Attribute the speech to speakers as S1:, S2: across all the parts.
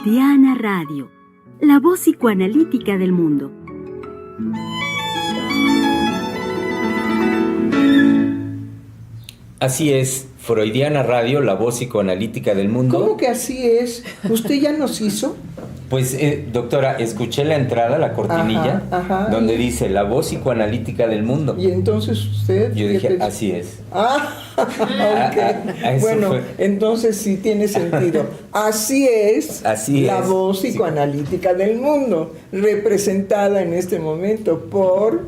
S1: Freudiana Radio, la voz psicoanalítica del mundo.
S2: Así es, Freudiana Radio, la voz psicoanalítica del mundo.
S3: ¿Cómo que así es? ¿Usted ya nos hizo?
S2: Pues, doctora, escuché la entrada, la cortinilla, donde dice la voz psicoanalítica del mundo.
S3: Y entonces usted...
S2: Yo dije, así es.
S3: Ok. Bueno, entonces sí tiene sentido. Así es la voz psicoanalítica del mundo, representada en este momento por,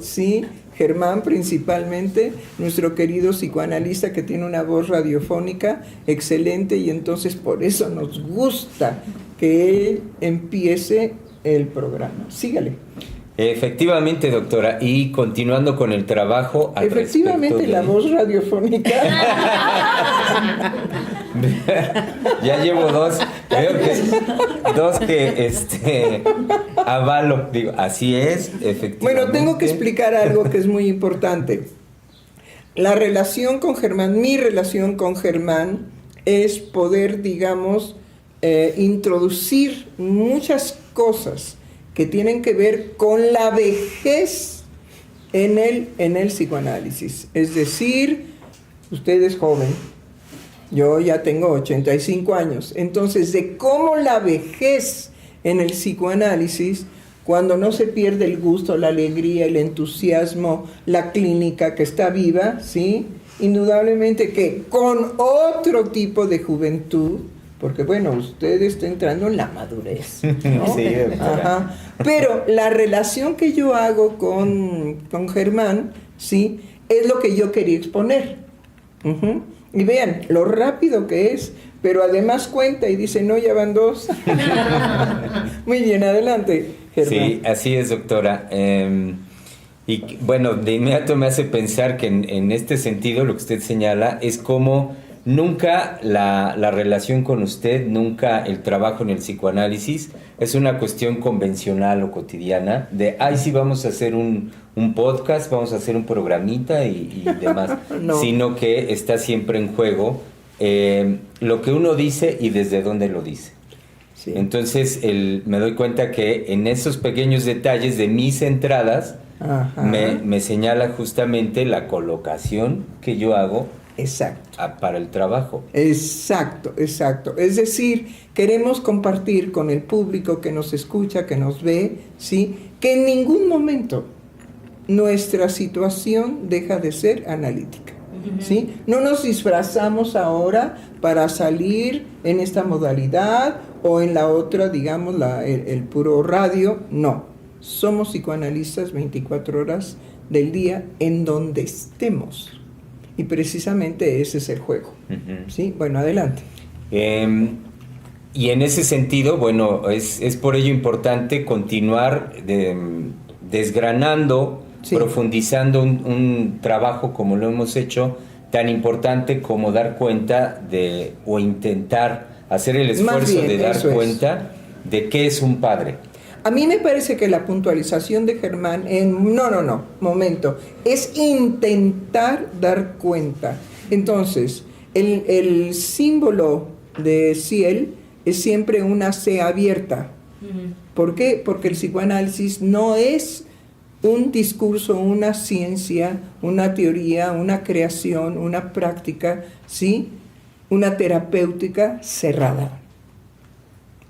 S3: Germán principalmente, nuestro querido psicoanalista que tiene una voz radiofónica excelente, y entonces por eso nos gusta que él empiece el programa. Sígale.
S2: Efectivamente, doctora, y continuando con el trabajo...
S3: Efectivamente, la voz radiofónica.
S2: Ya llevo dos que avalo, digo, así es, efectivamente.
S3: Bueno, tengo que explicar algo que es muy importante. La relación con Germán, mi relación con Germán, es poder, digamos, introducir muchas cosas que tienen que ver con la vejez en el psicoanálisis. Es decir, usted es joven, yo ya tengo 85 años, entonces de cómo la vejez en el psicoanálisis, cuando no se pierde el gusto, la alegría, el entusiasmo, la clínica que está viva, indudablemente que con otro tipo de juventud, porque bueno, usted está entrando en la madurez, ¿no?
S2: Sí, doctora.
S3: Pero la relación que yo hago con Germán, es lo que yo quería exponer. Y vean lo rápido que es, pero además cuenta y dice, no, ya van dos. Muy bien, adelante, Germán.
S2: Sí, así es, doctora. Y bueno, de inmediato me hace pensar que en este sentido lo que usted señala es como nunca la relación con usted, nunca el trabajo en el psicoanálisis es una cuestión convencional o cotidiana de, sí, vamos a hacer un podcast, vamos a hacer un programita y demás, no. Sino que está siempre en juego lo que uno dice y desde dónde lo dice. Sí. Entonces me doy cuenta que en esos pequeños detalles de mis entradas me señala justamente la colocación que yo hago.
S3: Exacto.
S2: Para el trabajo.
S3: Exacto. Es decir, queremos compartir con el público que nos escucha, que nos ve, que en ningún momento nuestra situación deja de ser analítica. No nos disfrazamos ahora para salir en esta modalidad o en la otra, digamos, el puro radio. No, somos psicoanalistas 24 horas del día en donde estemos. Y precisamente ese es el juego. Bueno, adelante.
S2: Y en ese sentido, bueno, es por ello importante continuar desgranando, profundizando un trabajo como lo hemos hecho, tan importante como dar cuenta o intentar hacer el esfuerzo de dar cuenta de qué es un padre.
S3: A mí me parece que la puntualización de Germán momento, es intentar dar cuenta. Entonces, el símbolo de Ciel es siempre una C abierta. ¿Por qué? Porque el psicoanálisis no es un discurso, una ciencia, una teoría, una creación, una práctica, una terapéutica cerrada.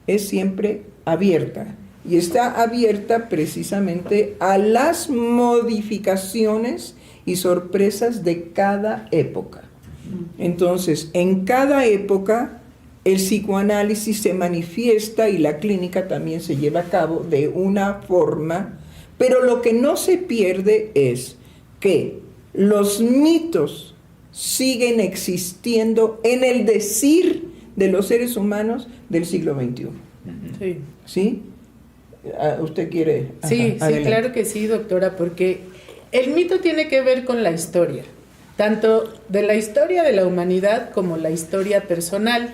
S3: Es siempre abierta. Y está abierta precisamente a las modificaciones y sorpresas de cada época. Entonces, en cada época, el psicoanálisis se manifiesta y la clínica también se lleva a cabo de una forma, pero lo que no se pierde es que los mitos siguen existiendo en el decir de los seres humanos del siglo XXI. ¿Sí? ¿Usted quiere?
S4: Sí, claro que sí, doctora, porque el mito tiene que ver con la historia, tanto de la historia de la humanidad como la historia personal,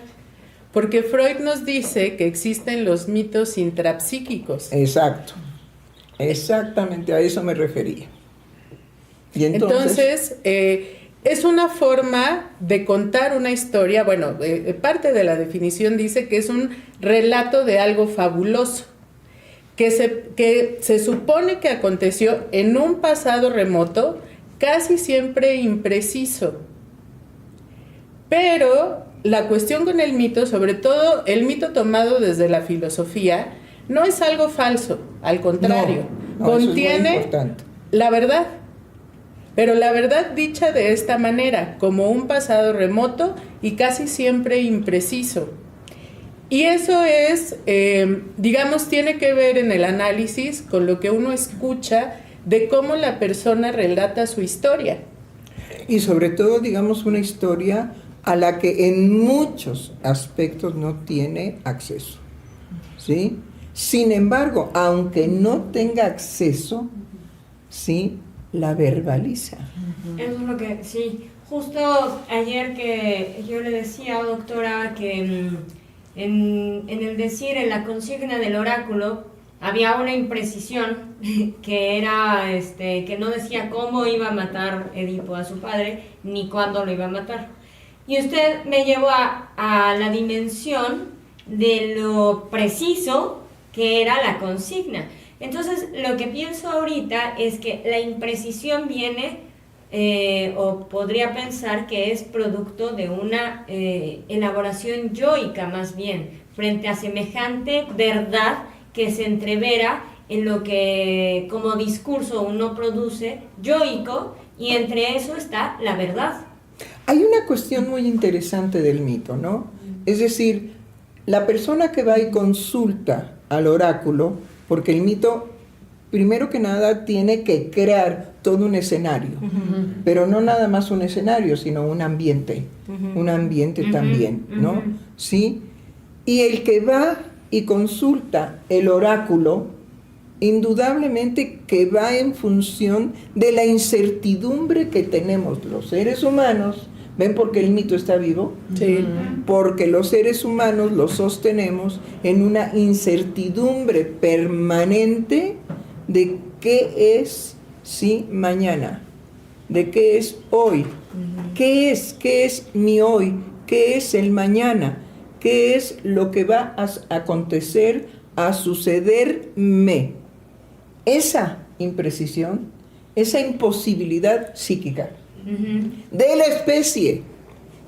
S4: porque Freud nos dice que existen los mitos intrapsíquicos.
S3: Exacto, exactamente a eso me refería. Y entonces
S4: es una forma de contar una historia. Bueno, parte de la definición dice que es un relato de algo fabuloso, que se supone que aconteció en un pasado remoto, casi siempre impreciso. Pero la cuestión con el mito, sobre todo el mito tomado desde la filosofía, no es algo falso, al contrario, contiene la verdad. Pero la verdad dicha de esta manera, como un pasado remoto y casi siempre impreciso. Y eso es, digamos, tiene que ver en el análisis con lo que uno escucha de cómo la persona relata su historia.
S3: Y sobre todo, digamos, una historia a la que en muchos aspectos no tiene acceso, ¿sí? Sin embargo, aunque no tenga acceso, ¿sí?, la verbaliza.
S5: Eso es lo que, sí, justo ayer que yo le decía, doctora, que en el decir, en la consigna del oráculo, había una imprecisión que era, que no decía cómo iba a matar Edipo a su padre, ni cuándo lo iba a matar. Y usted me llevó a la dimensión de lo preciso que era la consigna. Entonces, lo que pienso ahorita es que la imprecisión viene, o podría pensar que es producto de una elaboración yoica más bien, frente a semejante verdad que se entrevera en lo que como discurso uno produce yoico, y entre eso está la verdad.
S3: Hay una cuestión muy interesante del mito, ¿no? Es decir, la persona que va y consulta al oráculo, porque el mito, primero que nada, tiene que crear todo un escenario, pero no nada más un escenario, sino un ambiente también, ¿no? ¿Sí? Y el que va y consulta el oráculo, indudablemente que va en función de la incertidumbre que tenemos los seres humanos. ¿Ven por qué el mito está vivo?
S4: Sí.
S3: Porque los seres humanos lo sostenemos en una incertidumbre permanente de qué es, sí, mañana, de qué es hoy, qué es mi hoy, qué es el mañana, qué es lo que va a acontecer, a sucederme. Esa imprecisión, esa imposibilidad psíquica de la especie.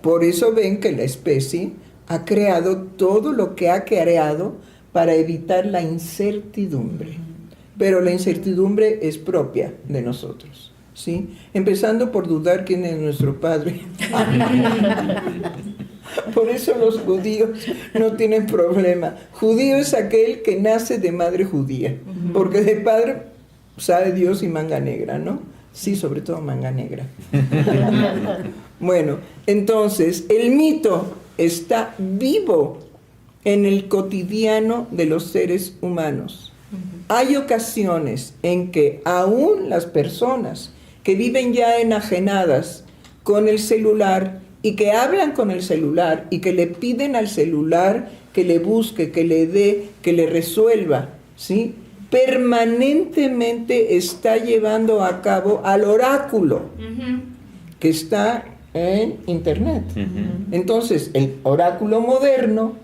S3: Por eso ven que la especie ha creado todo lo que ha creado para evitar la incertidumbre. Pero la incertidumbre es propia de nosotros, ¿sí? Empezando por dudar quién es nuestro padre. Por eso los judíos no tienen problema. Judío es aquel que nace de madre judía, porque de padre sabe Dios y manga negra, ¿no? Sí, sobre todo manga negra. Bueno, entonces, el mito está vivo en el cotidiano de los seres humanos. Hay ocasiones en que aún las personas que viven ya enajenadas con el celular y que hablan con el celular y que le piden al celular que le busque, que le dé, que le resuelva, ¿sí?, permanentemente está llevando a cabo al oráculo que está en internet. Entonces, el oráculo moderno,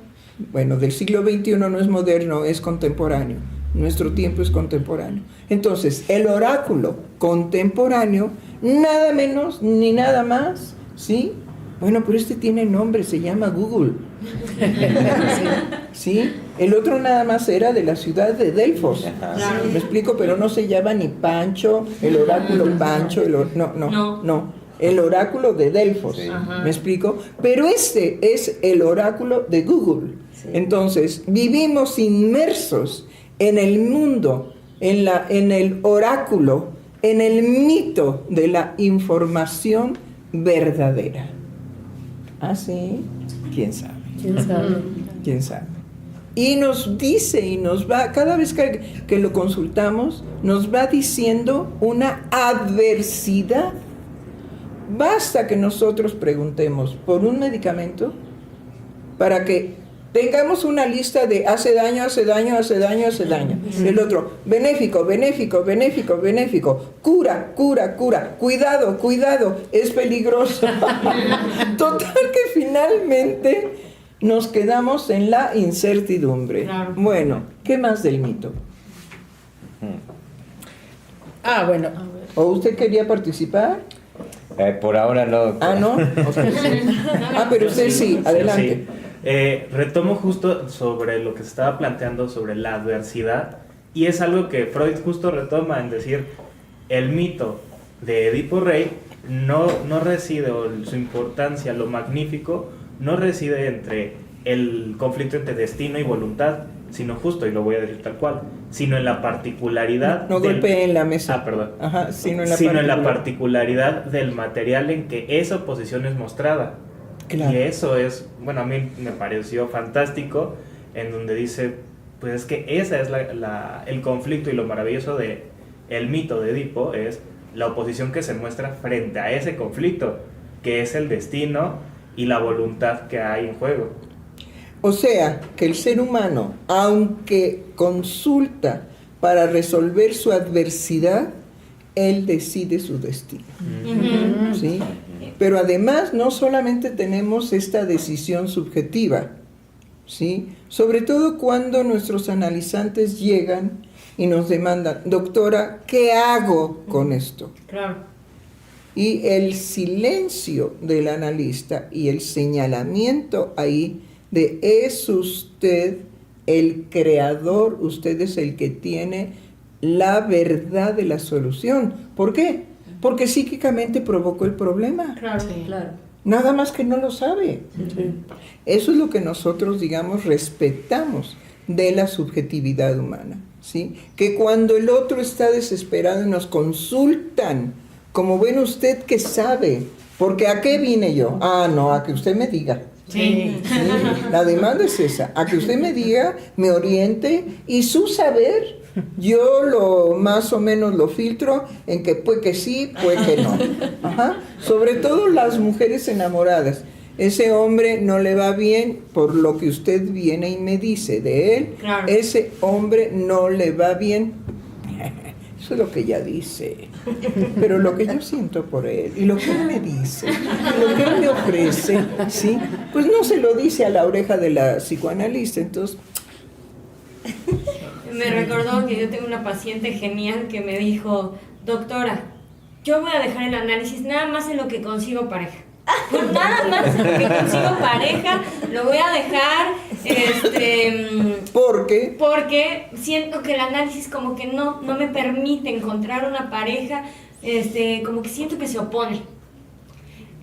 S3: bueno, del siglo XXI no es moderno, es contemporáneo. Nuestro tiempo es contemporáneo. Entonces, el oráculo contemporáneo, nada menos ni nada más, ¿sí? Bueno, pero este tiene nombre, se llama Google. ¿Sí? El otro nada más era de la ciudad de Delfos. Me explico, pero no se llama ni Pancho, el oráculo Pancho, no. El oráculo de Delfos. ¿Me explico? Pero este es el oráculo de Google. Entonces, vivimos inmersos en el mundo, en el oráculo, en el mito de la información verdadera. ¿Ah, sí? ¿Quién sabe? ¿Quién sabe? Y nos dice y nos va, cada vez que lo consultamos, nos va diciendo una adversidad. Basta que nosotros preguntemos por un medicamento para que Tengamos una lista de hace daño, hace daño, hace daño, hace daño. El otro, benéfico, benéfico, benéfico, benéfico. Cura, cura, cura. Cuidado, cuidado, es peligroso. Total que finalmente nos quedamos en la incertidumbre.
S5: Claro.
S3: Bueno, ¿qué más del mito?
S4: Bueno.
S3: ¿O usted quería participar?
S2: Por ahora no.
S3: Ah, ¿no? Usted sí. Pero usted sí, adelante.
S6: Retomo justo sobre lo que se estaba planteando sobre la adversidad, y es algo que Freud justo retoma en decir, el mito de Edipo Rey no reside, o su importancia, lo magnífico, no reside entre el conflicto entre destino y voluntad, sino justo, y lo voy a decir tal cual, sino en la particularidad...
S3: No golpee en la mesa.
S6: Perdón.
S3: Ajá, sino
S6: en la particularidad del material en que esa oposición es mostrada.
S3: Claro.
S6: Y eso es, bueno, a mí me pareció fantástico, en donde dice, pues es que esa es el conflicto, y lo maravilloso de el mito de Edipo es la oposición que se muestra frente a ese conflicto, que es el destino y la voluntad que hay en juego.
S3: O sea, que el ser humano, aunque consulta para resolver su adversidad, él decide su destino. ¿Sí? Pero además no solamente tenemos esta decisión subjetiva, ¿sí? Sobre todo cuando nuestros analizantes llegan y nos demandan, doctora, ¿qué hago con esto?
S5: Claro.
S3: Y el silencio del analista y el señalamiento ahí de es usted el creador, usted es el que tiene la verdad de la solución. ¿Por qué? Porque psíquicamente provocó el problema.
S5: Claro, claro.
S3: Nada más que no lo sabe. Eso es lo que nosotros, digamos, respetamos de la subjetividad humana, ¿sí? Que cuando el otro está desesperado y nos consultan, como ven usted que sabe, porque ¿a qué vine yo? Ah, no, a que usted me diga.
S5: Sí.
S3: Sí, la demanda es esa, a que usted me diga, me oriente, y su saber yo lo más o menos lo filtro en que puede que sí, puede que no. Ajá. Sobre todo las mujeres enamoradas. Ese hombre no le va bien por lo que usted viene y me dice de él.
S5: Claro.
S3: Ese hombre no le va bien. Eso es lo que ella dice. Pero lo que yo siento por él, y lo que él me dice, y lo que él me ofrece, ¿sí? Pues no se lo dice a la oreja de la psicoanalista. Entonces,
S5: Me recordó que yo tengo una paciente genial que me dijo, doctora, yo voy a dejar el análisis nada más en lo que consigo pareja. Pues nada más en lo que consigo pareja, lo voy a dejar,
S3: ¿por qué?
S5: porque siento que el análisis como que no me permite encontrar una pareja, como que siento que se opone.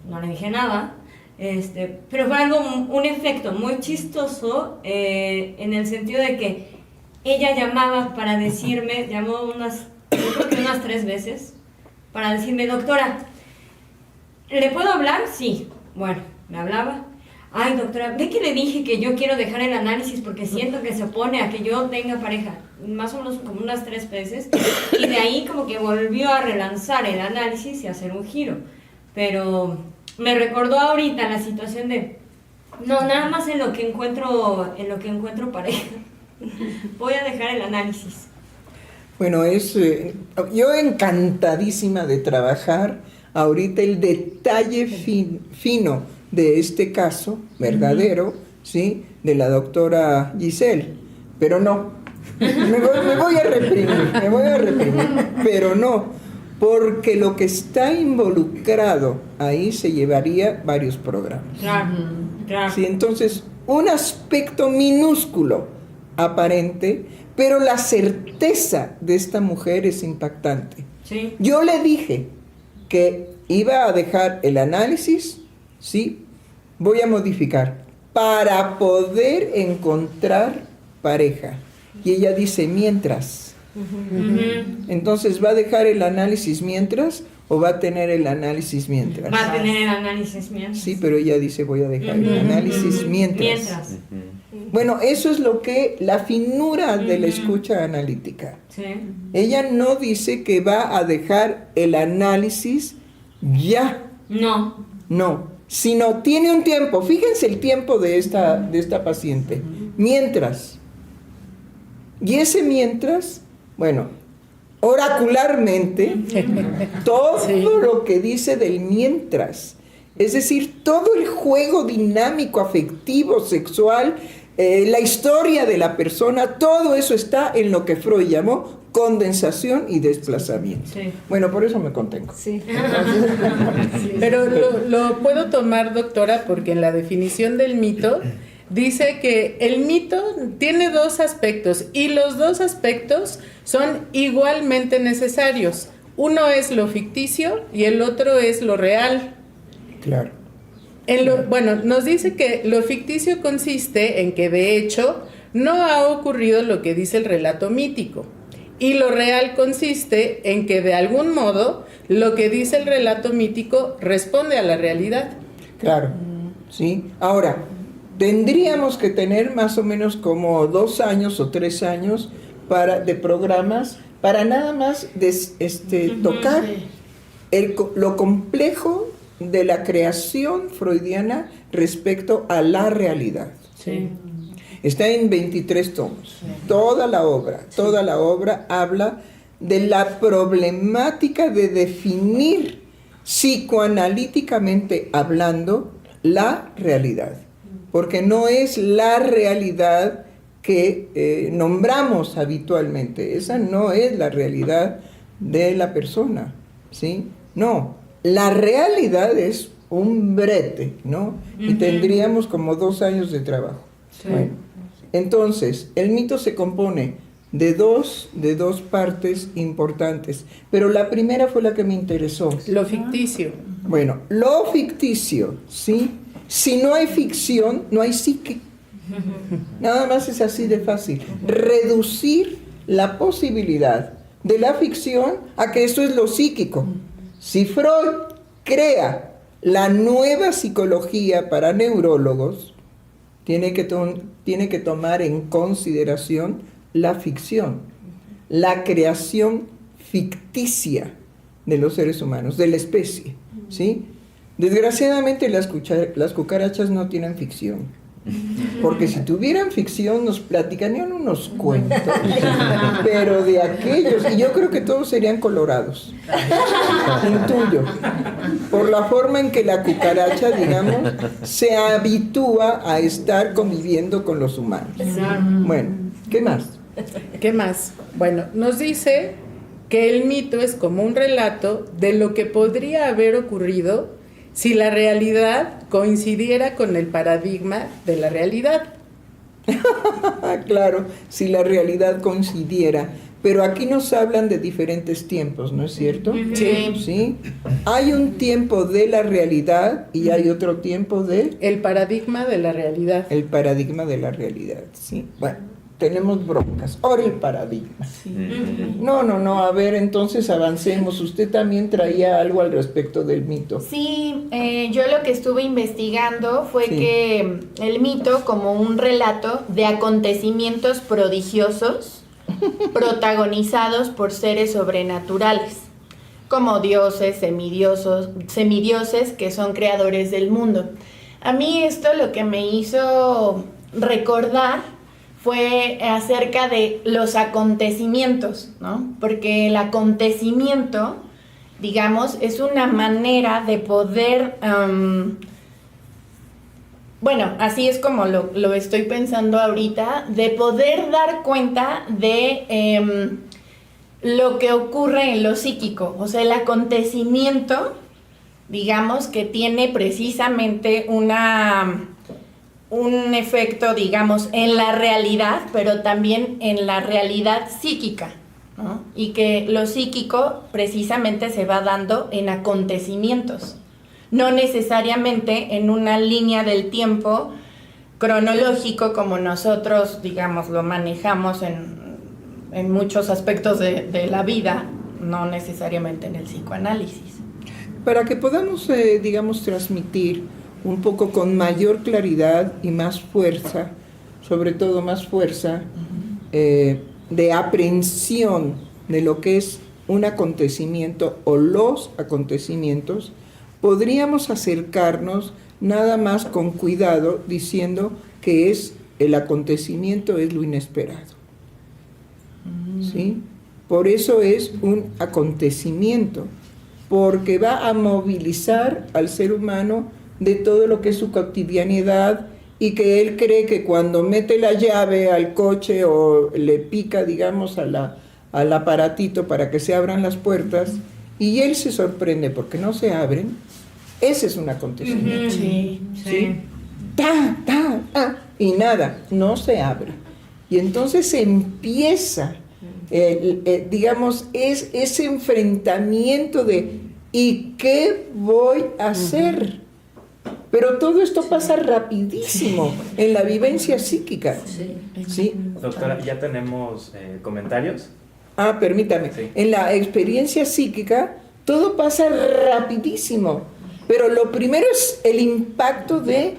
S5: No le dije nada, pero fue algo, un efecto muy chistoso, en el sentido de que ella llamaba para decirme, llamó yo creo que unas 3 veces, para decirme, doctora, ¿le puedo hablar? Sí. Bueno, me hablaba. Ay, doctora, ¿ve que le dije que yo quiero dejar el análisis porque siento que se opone a que yo tenga pareja? Más o menos como unas 3 veces. Y de ahí como que volvió a relanzar el análisis y a hacer un giro. Pero me recordó ahorita la situación de, no, nada más en lo que encuentro pareja. Voy a dejar el análisis.
S3: Bueno, yo encantadísima de trabajar ahorita el detalle fino de este caso verdadero, ¿sí? De la doctora Giselle, pero no, me voy a reprimir, pero no, porque lo que está involucrado ahí se llevaría varios programas.
S5: Claro, claro.
S3: Sí, entonces, un aspecto minúsculo, aparente, pero la certeza de esta mujer es impactante.
S5: Sí.
S3: Yo le dije que iba a dejar el análisis, sí, voy a modificar, para poder encontrar pareja. Y ella dice, mientras. Entonces, ¿va a dejar el análisis mientras o va a tener el análisis mientras?
S5: Va a tener el análisis mientras.
S3: Sí, pero ella dice, voy a dejar el análisis mientras. Bueno, eso es lo que la finura de la escucha analítica.
S5: Sí.
S3: Ella no dice que va a dejar el análisis ya.
S5: No.
S3: No, sino tiene un tiempo. Fíjense el tiempo de esta paciente. Mientras. Y ese mientras, bueno, oracularmente, todo lo que dice del mientras, es decir, todo el juego dinámico, afectivo, sexual, la historia de la persona, todo eso está en lo que Freud llamó condensación y desplazamiento.
S5: Sí.
S3: Bueno, por eso me contengo.
S5: Sí.
S4: Pero lo puedo tomar, doctora, porque en la definición del mito dice que el mito tiene dos aspectos y los dos aspectos son igualmente necesarios. Uno es lo ficticio y el otro es lo real.
S3: Claro.
S4: Bueno, nos dice que lo ficticio consiste en que de hecho no ha ocurrido lo que dice el relato mítico. Y lo real consiste en que de algún modo lo que dice el relato mítico responde a la realidad.
S3: Claro, sí. Ahora, tendríamos que tener más o menos como 2 años o 3 años de programas para nada más tocar lo complejo de la creación freudiana respecto a la realidad.
S5: Sí.
S3: Está en 23 tomos. Toda la obra habla de la problemática de definir psicoanalíticamente hablando la realidad. Porque no es la realidad que nombramos habitualmente. Esa no es la realidad de la persona, ¿sí? No, la realidad es un brete, ¿no? Y tendríamos como 2 años de trabajo.
S5: Sí.
S3: Bueno, entonces, el mito se compone de dos partes importantes, pero la primera fue la que me interesó.
S4: Lo ficticio.
S3: Bueno, lo ficticio, ¿sí? Si no hay ficción, no hay psique. Nada más es así de fácil. Reducir la posibilidad de la ficción a que esto es lo psíquico. Si Freud crea la nueva psicología para neurólogos, tiene que tomar en consideración la ficción, la creación ficticia de los seres humanos, de la especie, ¿sí? Desgraciadamente las cucarachas no tienen ficción, porque si tuvieran ficción nos platicarían unos cuentos, pero de aquellos, y yo creo que todos serían colorados, intuyo, por la forma en que la cucaracha, digamos, se habitúa a estar conviviendo con los humanos. Bueno, ¿qué más?
S4: ¿Qué más? Bueno, nos dice que el mito es como un relato de lo que podría haber ocurrido si la realidad coincidiera con el paradigma de la realidad.
S3: Claro, si la realidad coincidiera. Pero aquí nos hablan de diferentes tiempos, ¿no es cierto?
S4: Sí.
S3: ¿Sí? Hay un tiempo de la realidad y hay otro tiempo de...
S4: El paradigma de la realidad.
S3: El paradigma de la realidad, sí. Bueno, tenemos broncas. Ahora el paradigma. No, a ver, entonces avancemos. Usted también traía algo al respecto del mito.
S7: Sí, yo lo que estuve investigando fue que el mito como un relato de acontecimientos prodigiosos protagonizados por seres sobrenaturales, como dioses, semidioses que son creadores del mundo. A mí esto lo que me hizo recordar fue acerca de los acontecimientos, ¿no? Porque el acontecimiento, digamos, es una manera de poder, bueno, así es como lo estoy pensando ahorita, de poder dar cuenta de lo que ocurre en lo psíquico. O sea, el acontecimiento, digamos, que tiene precisamente un efecto, digamos, en la realidad, pero también en la realidad psíquica, ¿no? Y que lo psíquico precisamente se va dando en acontecimientos, no necesariamente en una línea del tiempo cronológico como nosotros, digamos, lo manejamos en muchos aspectos de la vida, no necesariamente en el psicoanálisis.
S3: Para que podamos, digamos, transmitir un poco con mayor claridad y más fuerza, sobre todo más fuerza, de aprehensión de lo que es un acontecimiento o los acontecimientos, podríamos acercarnos nada más con cuidado, diciendo que el acontecimiento es lo inesperado. ¿Sí? Por eso es un acontecimiento, porque va a movilizar al ser humano de todo lo que es su cotidianidad, y que él cree que cuando mete la llave al coche o le pica, digamos, al aparatito para que se abran las puertas, y él se sorprende porque no se abren, ese es un acontecimiento.
S7: Sí.
S3: ¿Sí? Y nada, no se abre. Y entonces empieza, digamos, es ese enfrentamiento de ¿y qué voy a hacer? Pero todo esto pasa rapidísimo en la vivencia psíquica. ¿Sí?
S6: Doctora, ya tenemos comentarios.
S3: Permítame.
S6: Sí.
S3: En la experiencia psíquica todo pasa rapidísimo, pero lo primero es el impacto de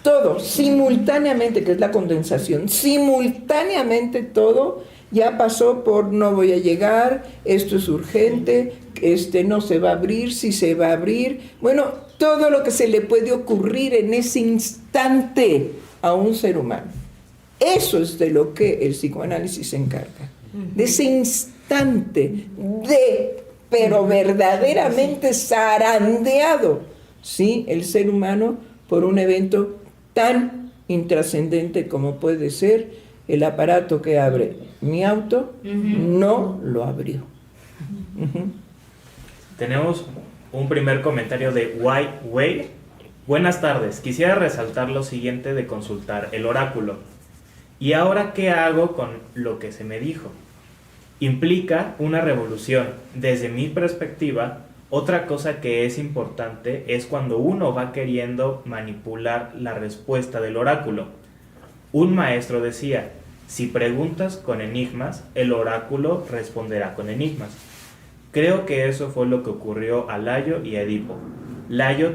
S3: todo, simultáneamente, que es la condensación. Simultáneamente todo ya pasó por no voy a llegar, esto es urgente, no se va a abrir, sí se va a abrir. Bueno, todo lo que se le puede ocurrir en ese instante a un ser humano. Eso es de lo que el psicoanálisis se encarga. De ese instante, pero verdaderamente zarandeado, ¿sí? El ser humano por un evento tan intrascendente como puede ser el aparato que abre mi auto, no lo abrió.
S6: Tenemos un primer comentario de Wei. Buenas tardes, quisiera resaltar lo siguiente de consultar el oráculo. ¿Y ahora qué hago con lo que se me dijo? Implica una revolución. Desde mi perspectiva, otra cosa que es importante es cuando uno va queriendo manipular la respuesta del oráculo. Un maestro decía, si preguntas con enigmas, el oráculo responderá con enigmas. Creo que eso fue lo que ocurrió a Layo y a Edipo. Layo,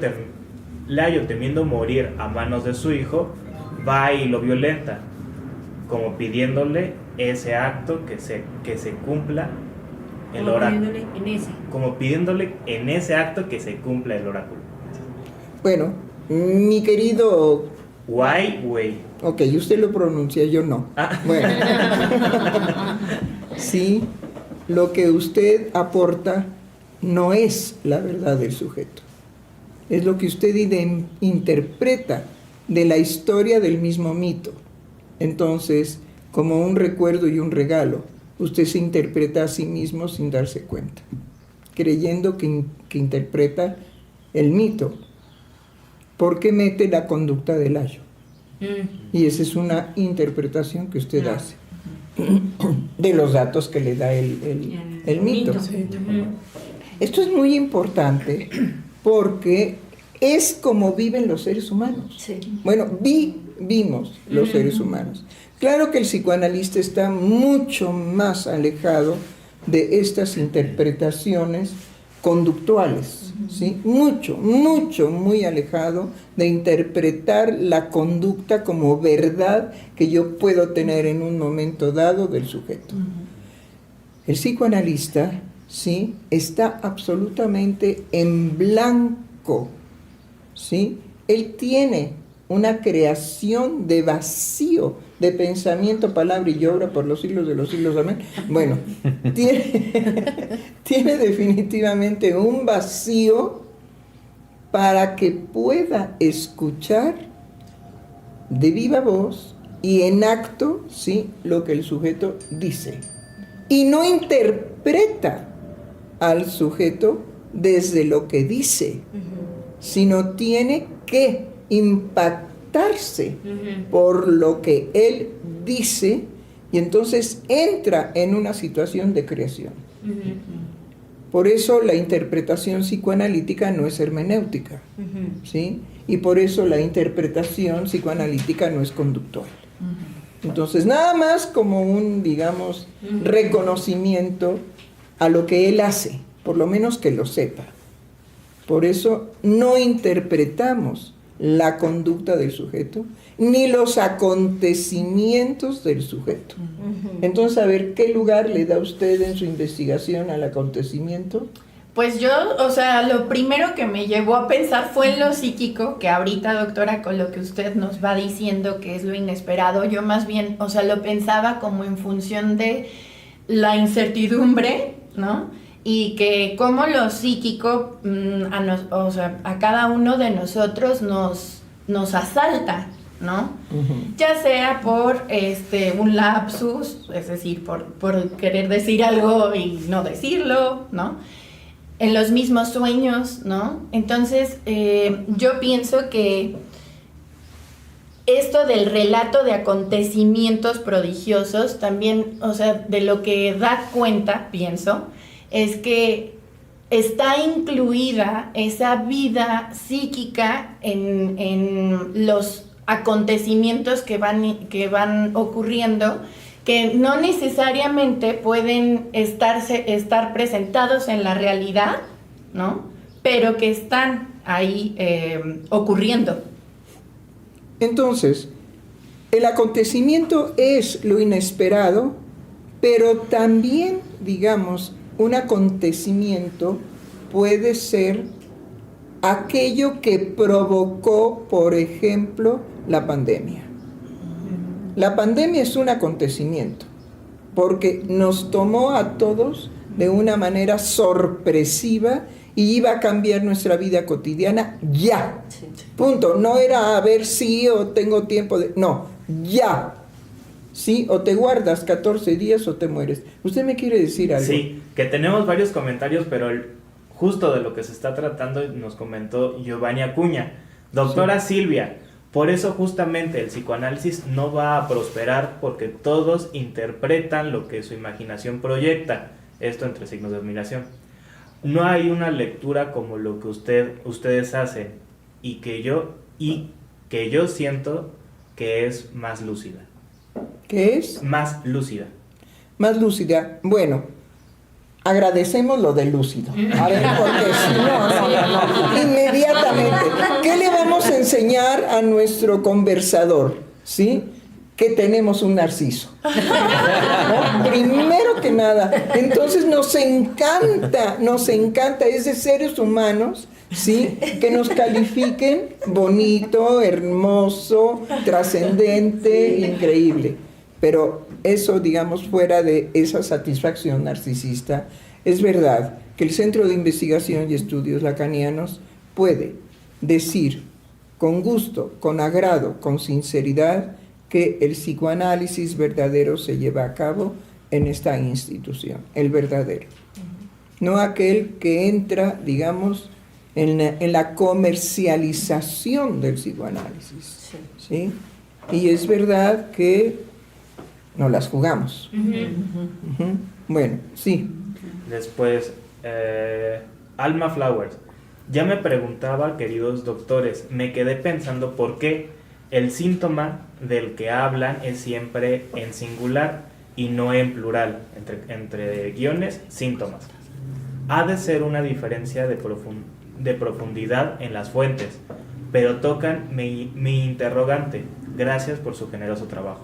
S6: temiendo morir a manos de su hijo, va y lo violenta, como pidiéndole ese acto que se cumpla el oráculo. Como pidiéndole en ese acto que se cumpla el oráculo.
S3: Bueno, mi querido...
S6: Wei.
S3: Ok, usted lo pronuncia, yo no. Bueno. Sí, lo que usted aporta no es la verdad del sujeto. Es lo que usted interpreta de la historia del mismo mito. Entonces, como un recuerdo y un regalo, usted se interpreta a sí mismo sin darse cuenta, creyendo que interpreta el mito, porque mete la conducta del Layo. Y esa es una interpretación que usted hace de los datos que le da el mito. Esto es muy importante porque es como viven los seres humanos. Bueno, vimos los seres humanos. Claro que el psicoanalista está mucho más alejado de estas interpretaciones conductuales, ¿sí? Muy alejado de interpretar la conducta como verdad que yo puedo tener en un momento dado del sujeto. El psicoanalista, ¿sí?, está absolutamente en blanco, ¿sí? Él tiene una creación de vacío de pensamiento, palabra y obra por los siglos de los siglos, amén. Bueno, tiene definitivamente un vacío para que pueda escuchar de viva voz y en acto, ¿sí?, lo que el sujeto dice. Y no interpreta al sujeto desde lo que dice, sino tiene que impactarse por lo que él dice, y entonces entra en una situación de creación. Por eso la interpretación psicoanalítica no es hermenéutica, ¿sí? Y por eso la interpretación psicoanalítica no es conductual. Entonces, nada más como un, digamos, reconocimiento a lo que él hace, por lo menos que lo sepa. Por eso no interpretamos la conducta del sujeto, ni los acontecimientos del sujeto. Entonces, a ver, ¿qué lugar le da usted en su investigación al acontecimiento?
S7: Pues yo, o sea, lo primero que me llevó a pensar fue en lo psíquico, que ahorita, doctora, con lo que usted nos va diciendo que es lo inesperado, yo más bien, o sea, lo pensaba como en función de la incertidumbre, ¿no? Y que como lo psíquico, o sea, a cada uno de nosotros nos asalta, ¿no? Ya sea por un lapsus, es decir, por querer decir algo y no decirlo, ¿no? En los mismos sueños, ¿no? Entonces, yo pienso que esto del relato de acontecimientos prodigiosos también, o sea, de lo que da cuenta, pienso, es que está incluida esa vida psíquica en los acontecimientos que van ocurriendo, que no necesariamente pueden estar presentados en la realidad, ¿no? Pero que están ahí ocurriendo.
S3: Entonces, el acontecimiento es lo inesperado, pero también, digamos, un acontecimiento puede ser aquello que provocó, por ejemplo, la pandemia. La pandemia es un acontecimiento, porque nos tomó a todos de una manera sorpresiva y iba a cambiar nuestra vida cotidiana ya. Punto. No era a ver si o tengo tiempo de... No, ya. ¿Sí? O te guardas 14 días o te mueres. ¿Usted me quiere decir algo?
S6: Sí, que tenemos varios comentarios, pero justo de lo que se está tratando nos comentó Giovanni Acuña. Doctora Silvia, por eso justamente el psicoanálisis no va a prosperar porque todos interpretan lo que su imaginación proyecta. Esto entre signos de admiración. No hay una lectura como lo que ustedes hacen y que yo siento que es más lúcida.
S3: ¿Qué es?
S6: Más lúcida.
S3: Más lúcida. Bueno, agradecemos lo de lúcido. A ver, porque si no. Inmediatamente. ¿Qué le vamos a enseñar a nuestro conversador? ¿Sí? Que tenemos un narciso. ¿No? Primero que nada. Entonces nos encanta, es de seres humanos, ¿sí? Que nos califiquen bonito, hermoso, trascendente, increíble. Pero eso, digamos, fuera de esa satisfacción narcisista, es verdad que el Centro de Investigación y Estudios Lacanianos puede decir con gusto, con agrado, con sinceridad, que el psicoanálisis verdadero se lleva a cabo en esta institución, el verdadero. No aquel que entra, digamos, en la comercialización del psicoanálisis. ¿Sí? Y es verdad que nos las jugamos. Bueno, sí.
S6: Después, Alma Flowers. Ya me preguntaba, queridos doctores, me quedé pensando por qué el síntoma del que hablan es siempre en singular y no en plural, entre guiones, síntomas. Ha de ser una diferencia de profundidad en las fuentes, pero tocan mi interrogante. Gracias por su generoso trabajo.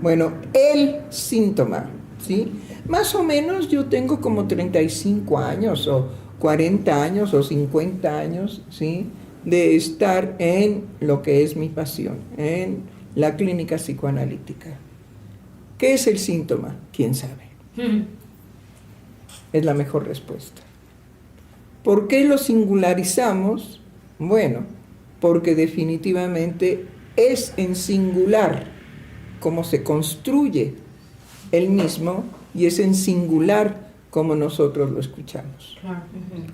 S3: Bueno, el síntoma, ¿sí? Más o menos yo tengo como 35 años o 40 años o 50 años, ¿sí? De estar en lo que es mi pasión, en la clínica psicoanalítica. ¿Qué es el síntoma? ¿Quién sabe? Es la mejor respuesta. ¿Por qué lo singularizamos? Bueno, porque definitivamente es en singular como se construye el mismo y es en singular como nosotros lo escuchamos.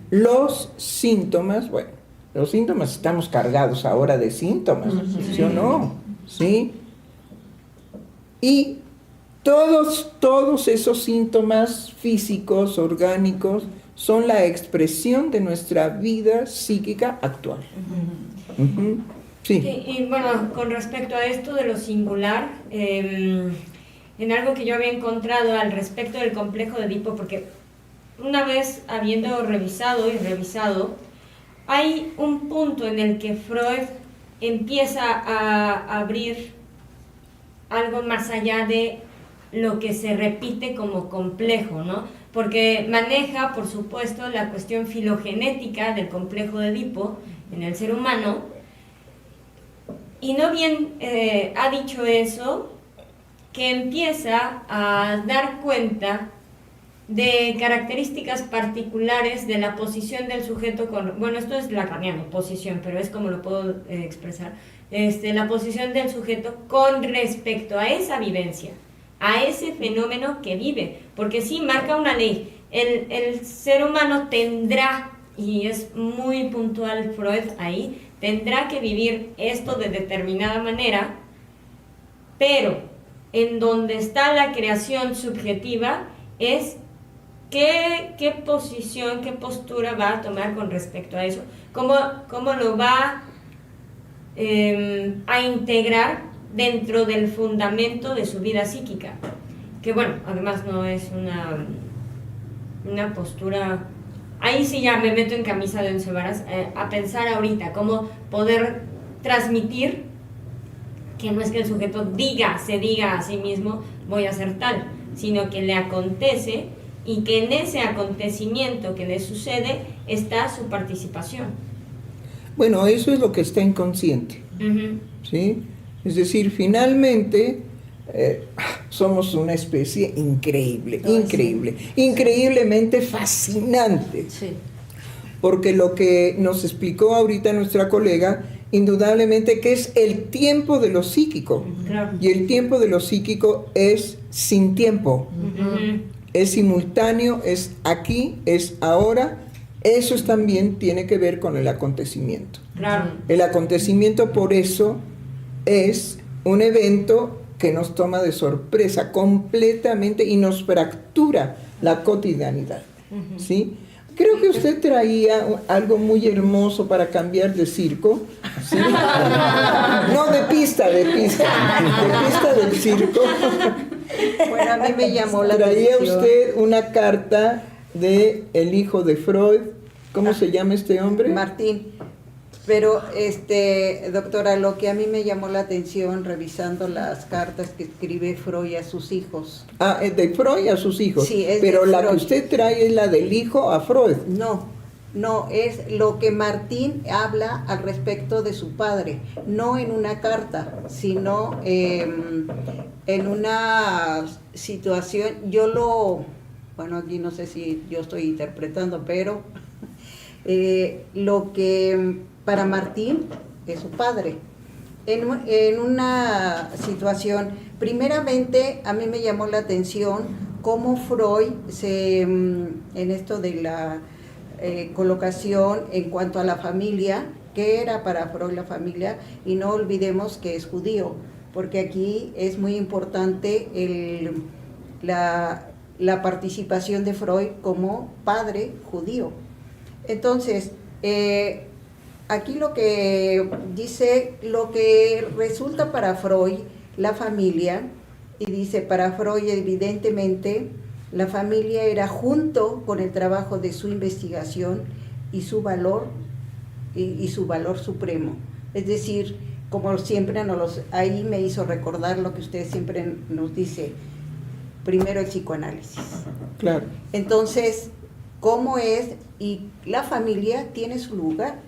S3: Los síntomas, bueno, los síntomas estamos cargados ahora de síntomas, ¿sí o no? ¿Sí? Y todos esos síntomas físicos, orgánicos, son la expresión de nuestra vida psíquica actual. Sí.
S5: Y bueno, con respecto a esto de lo singular, en algo que yo había encontrado al respecto del complejo de Edipo, porque una vez habiendo revisado, hay un punto en el que Freud empieza a abrir algo más allá de lo que se repite como complejo, ¿no? porque maneja, por supuesto, la cuestión filogenética del complejo de Edipo en el ser humano, y no bien ha dicho eso, que empieza a dar cuenta de características particulares de la posición del sujeto bueno, esto es lacaniano, posición, pero es como lo puedo expresar, la posición del sujeto con respecto a esa vivencia, a ese fenómeno que vive, porque sí marca una ley, el ser humano tendrá, y es muy puntual Freud ahí, tendrá que vivir esto de determinada manera, pero en donde está la creación subjetiva es qué posición, qué postura va a tomar con respecto a eso, cómo lo va a integrar dentro del fundamento de su vida psíquica, que bueno, además no es una postura, ahí sí ya me meto en camisa de 11 varas, a pensar ahorita cómo poder transmitir que no es que el sujeto se diga a sí mismo voy a ser tal, sino que le acontece y que en ese acontecimiento que le sucede está su participación.
S3: Bueno, eso es lo que está inconsciente, ¿sí? Es decir, finalmente somos una especie increíble, increíblemente fascinante.
S8: Sí.
S3: Porque lo que nos explicó ahorita nuestra colega, indudablemente que es el tiempo de lo psíquico.
S5: Claro.
S3: Y el tiempo de lo psíquico es sin tiempo. Es simultáneo, es aquí, es ahora. Eso también tiene que ver con el acontecimiento.
S5: Claro.
S3: El acontecimiento, por eso, es un evento que nos toma de sorpresa completamente y nos fractura la cotidianidad. ¿Sí? Creo que usted traía algo muy hermoso para cambiar de circo. ¿Sí? No, de pista del circo.
S8: Bueno, a mí me llamó la
S3: Traía
S8: atención.
S3: usted una carta de el hijo de Freud. ¿Cómo se llama este hombre?
S8: Martín. Pero, doctora, lo que a mí me llamó la atención revisando las cartas que escribe Freud a sus hijos.
S3: Ah, es de Freud a sus hijos.
S8: Sí, es
S3: pero
S8: de
S3: la
S8: Freud.
S3: que usted trae es la del hijo a Freud.
S8: No, es lo que Martín habla al respecto de su padre, no en una carta, sino en una situación, bueno, aquí no sé si yo estoy interpretando, pero lo que para Martín es su padre. En una situación, primeramente a mí me llamó la atención cómo Freud en esto de la colocación en cuanto a la familia, que era para Freud la familia, y no olvidemos que es judío, porque aquí es muy importante la participación de Freud como padre judío. Entonces, aquí lo que dice, lo que resulta para Freud la familia, y dice para Freud evidentemente la familia era junto con el trabajo de su investigación y su valor y su valor supremo. Es decir, como siempre ahí me hizo recordar lo que usted siempre nos dice, primero el psicoanálisis.
S3: Claro.
S8: Entonces, ¿cómo es? Y la familia tiene su lugar.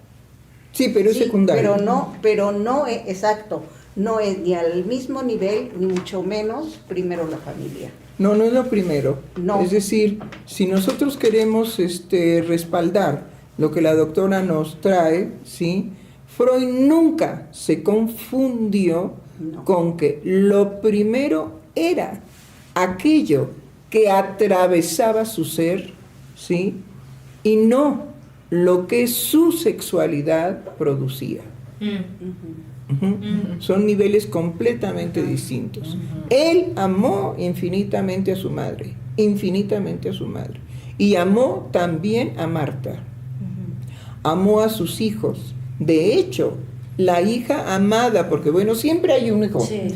S3: Sí, pero es secundario.
S8: Pero no es exacto, no es ni al mismo nivel, ni mucho menos primero la familia.
S3: No es lo primero.
S8: No.
S3: Es decir, si nosotros queremos respaldar lo que la doctora nos trae, ¿sí? Freud nunca se confundió con que lo primero era aquello que atravesaba su ser, ¿sí? Y no lo que su sexualidad producía. Son niveles completamente distintos. Él amó infinitamente a su madre, y amó también a Marta. Amó a sus hijos. De hecho, la hija amada, porque bueno, siempre hay un hijo.
S8: Sí.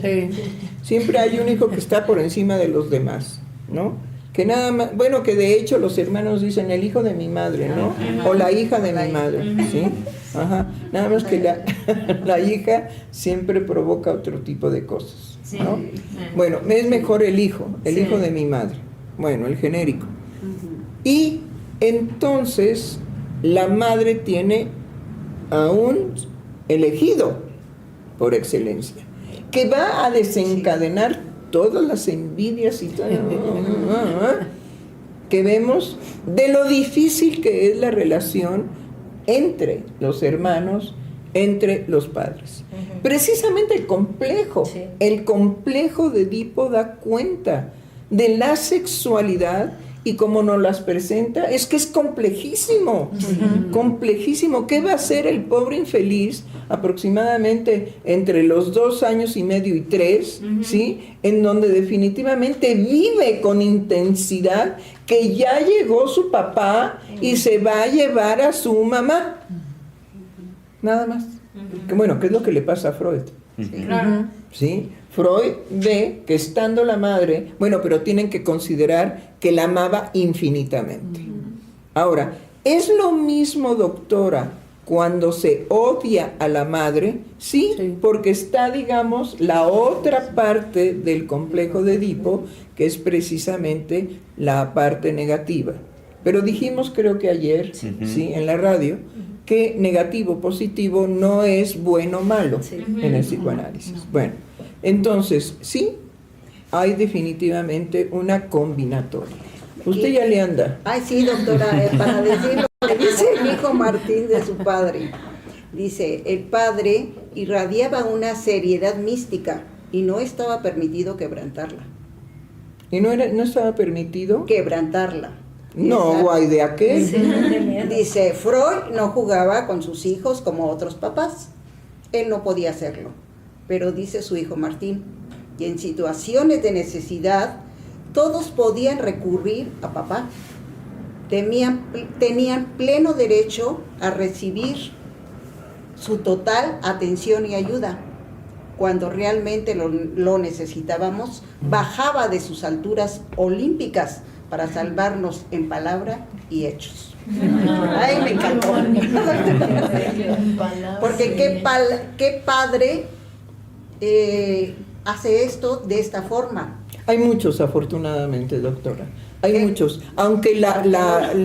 S3: Siempre hay un hijo que está por encima de los demás, ¿no? Que nada más, bueno, que de hecho los hermanos dicen el hijo de mi madre, ¿no? O la hija de mi madre, ¿sí? Ajá. Nada más que la hija siempre provoca otro tipo de cosas, ¿no? Bueno, es mejor el hijo de mi madre. Bueno, el genérico. Y entonces la madre tiene a un elegido por excelencia, que va a desencadenar todas las envidias y todo, que vemos de lo difícil que es la relación entre los hermanos, entre los padres. Precisamente el complejo de Edipo da cuenta de la sexualidad, y como nos las presenta, es que es complejísimo, complejísimo. ¿Qué va a hacer el pobre infeliz aproximadamente entre los 2 años y medio y 3, ¿sí? En donde definitivamente vive con intensidad que ya llegó su papá y se va a llevar a su mamá? Nada más. Que bueno, ¿qué es lo que le pasa a Freud?
S5: Claro.
S3: ¿Sí? Freud ve que estando la madre, bueno, pero tienen que considerar que la amaba infinitamente. Ahora, ¿es lo mismo, doctora, cuando se odia a la madre? Sí, porque está, digamos, la otra parte del complejo de Edipo, que es precisamente la parte negativa. Pero dijimos, creo que ayer, ¿sí? En la radio, que negativo, positivo no es bueno o malo en el psicoanálisis. Bueno, entonces, sí, hay definitivamente una combinatoria. Usted ya le anda.
S8: Ay, sí, doctora, para decir lo que dice el hijo Martín de su padre. Dice, el padre irradiaba una seriedad mística y no estaba permitido quebrantarla.
S3: ¿Y no estaba permitido?
S8: Quebrantarla.
S3: No, guay de aquel.
S8: Sí. Dice, Freud no jugaba con sus hijos como otros papás. Él no podía hacerlo. Pero dice su hijo Martín, y en situaciones de necesidad, todos podían recurrir a papá. Tenían pleno derecho a recibir su total atención y ayuda. Cuando realmente lo necesitábamos, bajaba de sus alturas olímpicas para salvarnos en palabra y hechos. Ay, me encantó. Porque qué padre hace esto de esta forma.
S3: Hay muchos, afortunadamente, doctora. Hay muchos. Aunque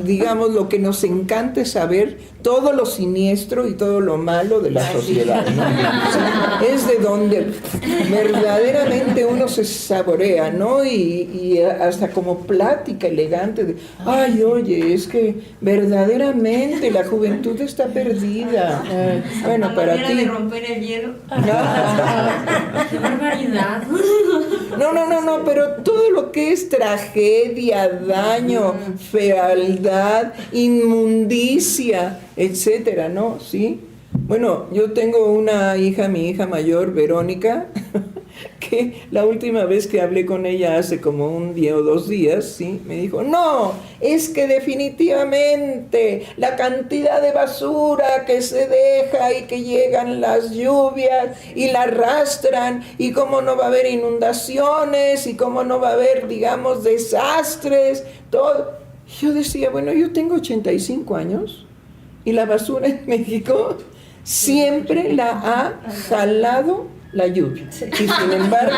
S3: digamos, lo que nos encanta es saber todo lo siniestro y todo lo malo de la sociedad, ¿no? O sea, es de donde verdaderamente uno se saborea, ¿no? Y hasta como plática elegante de, ay, oye, es que verdaderamente la juventud está perdida. Bueno, para ti.
S5: De romper el hielo. ¡Qué barbaridad!
S3: No, pero todo lo que es tragedia, daño, fealdad, inmundicia, etcétera, ¿no? ¿Sí? Bueno, yo tengo una hija, mi hija mayor, Verónica, que la última vez que hablé con ella hace como 1 día o 2 días, ¿sí? Me dijo, no, es que definitivamente la cantidad de basura que se deja y que llegan las lluvias y la arrastran, y cómo no va a haber inundaciones y cómo no va a haber, digamos, desastres, todo. Yo decía, bueno, yo tengo 85 años y la basura en México siempre la ha jalado la lluvia. Y sin embargo,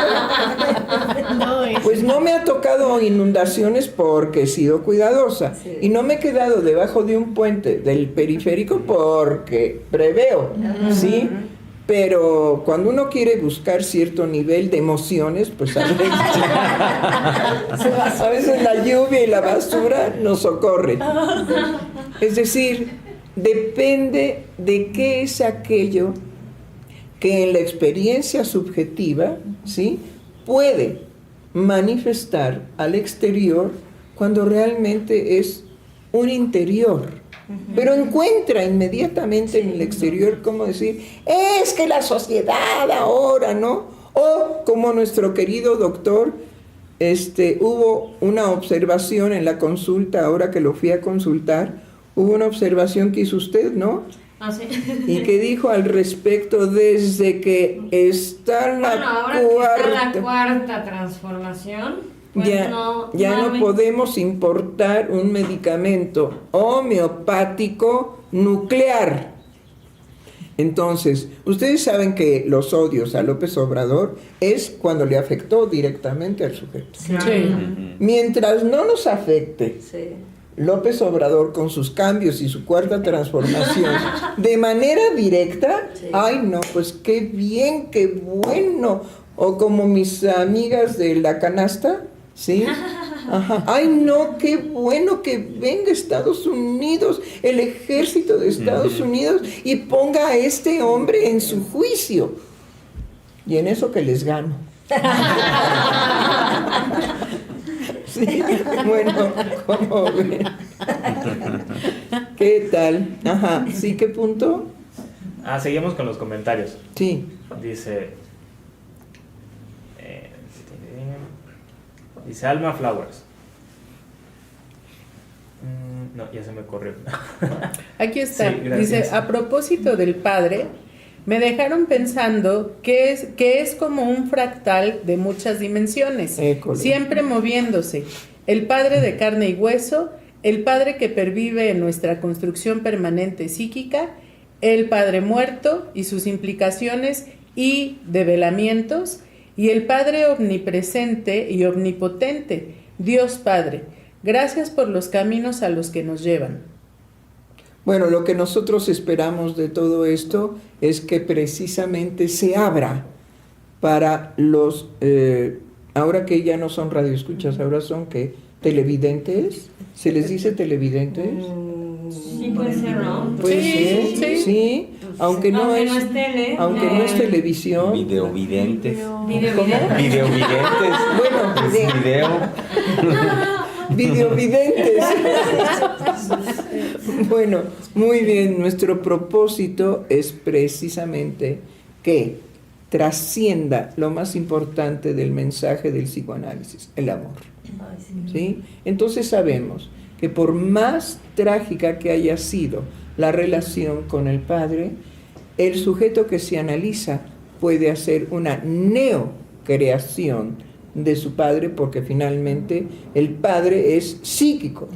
S3: pues no me ha tocado inundaciones porque he sido cuidadosa. Y no me he quedado debajo de un puente del periférico porque preveo, ¿sí? Pero cuando uno quiere buscar cierto nivel de emociones, pues a veces la lluvia y la basura nos socorren. Es decir, depende de qué es aquello que en la experiencia subjetiva, ¿sí?, puede manifestar al exterior cuando realmente es un interior. Pero encuentra inmediatamente en el exterior cómo decir, es que la sociedad ahora, ¿no? O como nuestro querido doctor, hubo una observación en la consulta, ahora que lo fui a consultar, hubo una observación que hizo usted, ¿no?
S5: Ah, sí.
S3: Y que dijo al respecto, desde que está
S5: ahora que está la cuarta transformación, pues
S3: ya no podemos importar un medicamento homeopático nuclear. Entonces, ustedes saben que los odios a López Obrador es cuando le afectó directamente al sujeto.
S4: Sí.
S3: Mientras no nos afecte
S9: Sí.
S3: López Obrador con sus cambios y su cuarta transformación de manera directa,
S9: Sí.
S3: ay no, pues qué bien, qué bueno. O como mis amigas de la canasta, ¿sí? Ajá. Ay no, qué bueno que venga Estados Unidos, el ejército de Estados Unidos, y ponga a este hombre en su juicio. Y en eso que les gano. Sí, bueno, ¿cómo ven? ¿Qué tal? Ajá, ¿sí qué punto?
S6: Seguimos con los comentarios.
S3: Sí.
S6: Dice Alma Flowers. No, ya se me corrió.
S4: Aquí está.
S6: Sí, gracias.
S4: Dice, a propósito del padre, me dejaron pensando que es como un fractal de muchas dimensiones,
S3: École.
S4: siempre moviéndose. El padre de carne y hueso, el padre que pervive en nuestra construcción permanente psíquica, el padre muerto y sus implicaciones y develamientos, y el Padre omnipresente y omnipotente, Dios Padre. Gracias por los caminos a los que nos llevan.
S3: Bueno, lo que nosotros esperamos de todo esto es que precisamente se abra para los, ahora que ya no son radioescuchas, ahora son que televidentes, ¿se les dice televidentes?
S5: Sí, puede ser, ¿no?
S3: Puede
S4: Sí,
S3: ser,
S4: sí.
S3: sí, aunque no
S5: Aunque
S3: es,
S5: no es tele,
S3: aunque no es televisión.
S2: Videovidentes.
S5: Videovidente.
S2: Videovidentes.
S3: Bueno,
S2: Es video.
S3: videovidentes. Bueno, muy bien, nuestro propósito es precisamente que trascienda lo más importante del mensaje del psicoanálisis, el amor. ¿Sí? Entonces sabemos que por más trágica que haya sido la relación con el padre, el sujeto que se analiza puede hacer una neocreación de su padre, porque finalmente el padre es psíquico.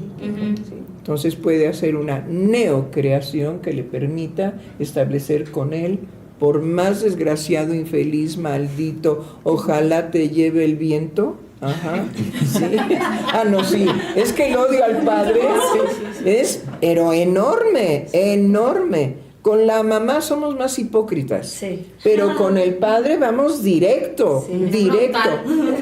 S3: Entonces puede hacer una neocreación que le permita establecer con él, por más desgraciado, infeliz, maldito, ojalá te lleve el viento. Ajá. Sí. No, sí. Es que el odio al padre es, pero enorme, enorme. Con la mamá somos más hipócritas,
S9: Sí.
S3: pero con el padre vamos directo,
S9: Sí.
S3: directo.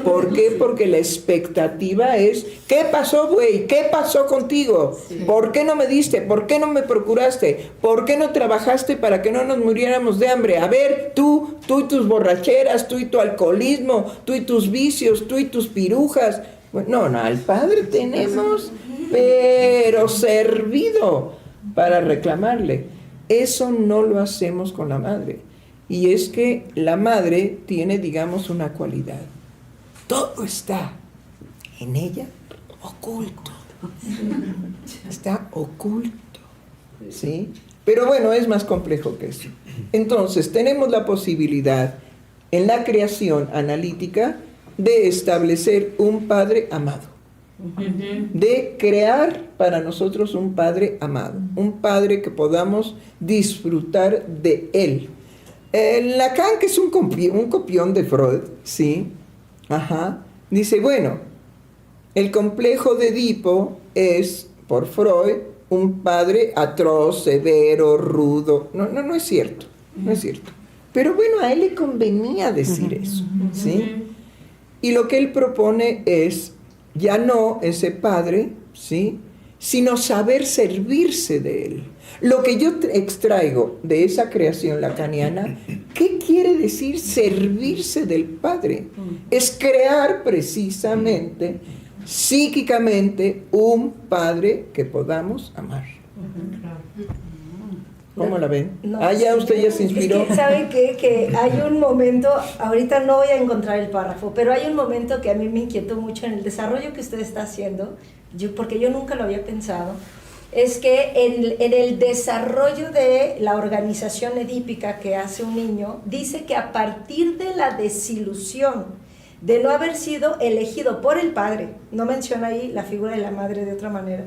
S3: ¿Por qué? Porque la expectativa es, ¿qué pasó, güey? ¿Qué pasó contigo?
S9: Sí.
S3: ¿Por qué no me diste? ¿Por qué no me procuraste? ¿Por qué no trabajaste para que no nos muriéramos de hambre? A ver, tú y tus borracheras, tú y tu alcoholismo, tú y tus vicios, tú y tus pirujas. Bueno, no, al padre tenemos, pero servido para reclamarle. Eso no lo hacemos con la madre. Y es que la madre tiene, digamos, una cualidad. Todo está en ella oculto. Está oculto. ¿Sí? Pero bueno, es más complejo que eso. Entonces, tenemos la posibilidad en la creación analítica de establecer un padre amado. De crear para nosotros un padre amado, un padre que podamos disfrutar de él. Lacan, que es un copión de Freud, ¿sí? Ajá. Dice, bueno, el complejo de Edipo es, por Freud, un padre atroz, severo, rudo. No es cierto, no es cierto. Pero bueno, a él le convenía decir eso, ¿sí? Y lo que él propone es ya no ese padre, ¿sí?, sino saber servirse de él. Lo que yo extraigo de esa creación lacaniana, ¿qué quiere decir servirse del padre? Es crear precisamente, psíquicamente, un padre que podamos amar. ¿Cómo la ven?
S9: No,
S3: Ya usted ya se inspiró.
S9: Es que, ¿saben qué? Que hay un momento, ahorita no voy a encontrar el párrafo, pero hay un momento que a mí me inquietó mucho en el desarrollo que usted está haciendo, porque yo nunca lo había pensado, es que en el desarrollo de la organización edípica que hace un niño, dice que a partir de la desilusión de no haber sido elegido por el padre, no menciona ahí la figura de la madre de otra manera,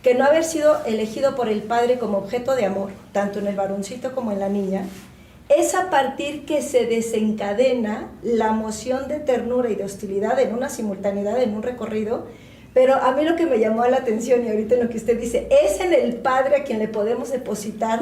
S9: que no haber sido elegido por el padre como objeto de amor, tanto en el varoncito como en la niña, es a partir que se desencadena la emoción de ternura y de hostilidad en una simultaneidad, en un recorrido. Pero a mí lo que me llamó la atención, y ahorita en lo que usted dice, es en el padre a quien le podemos depositar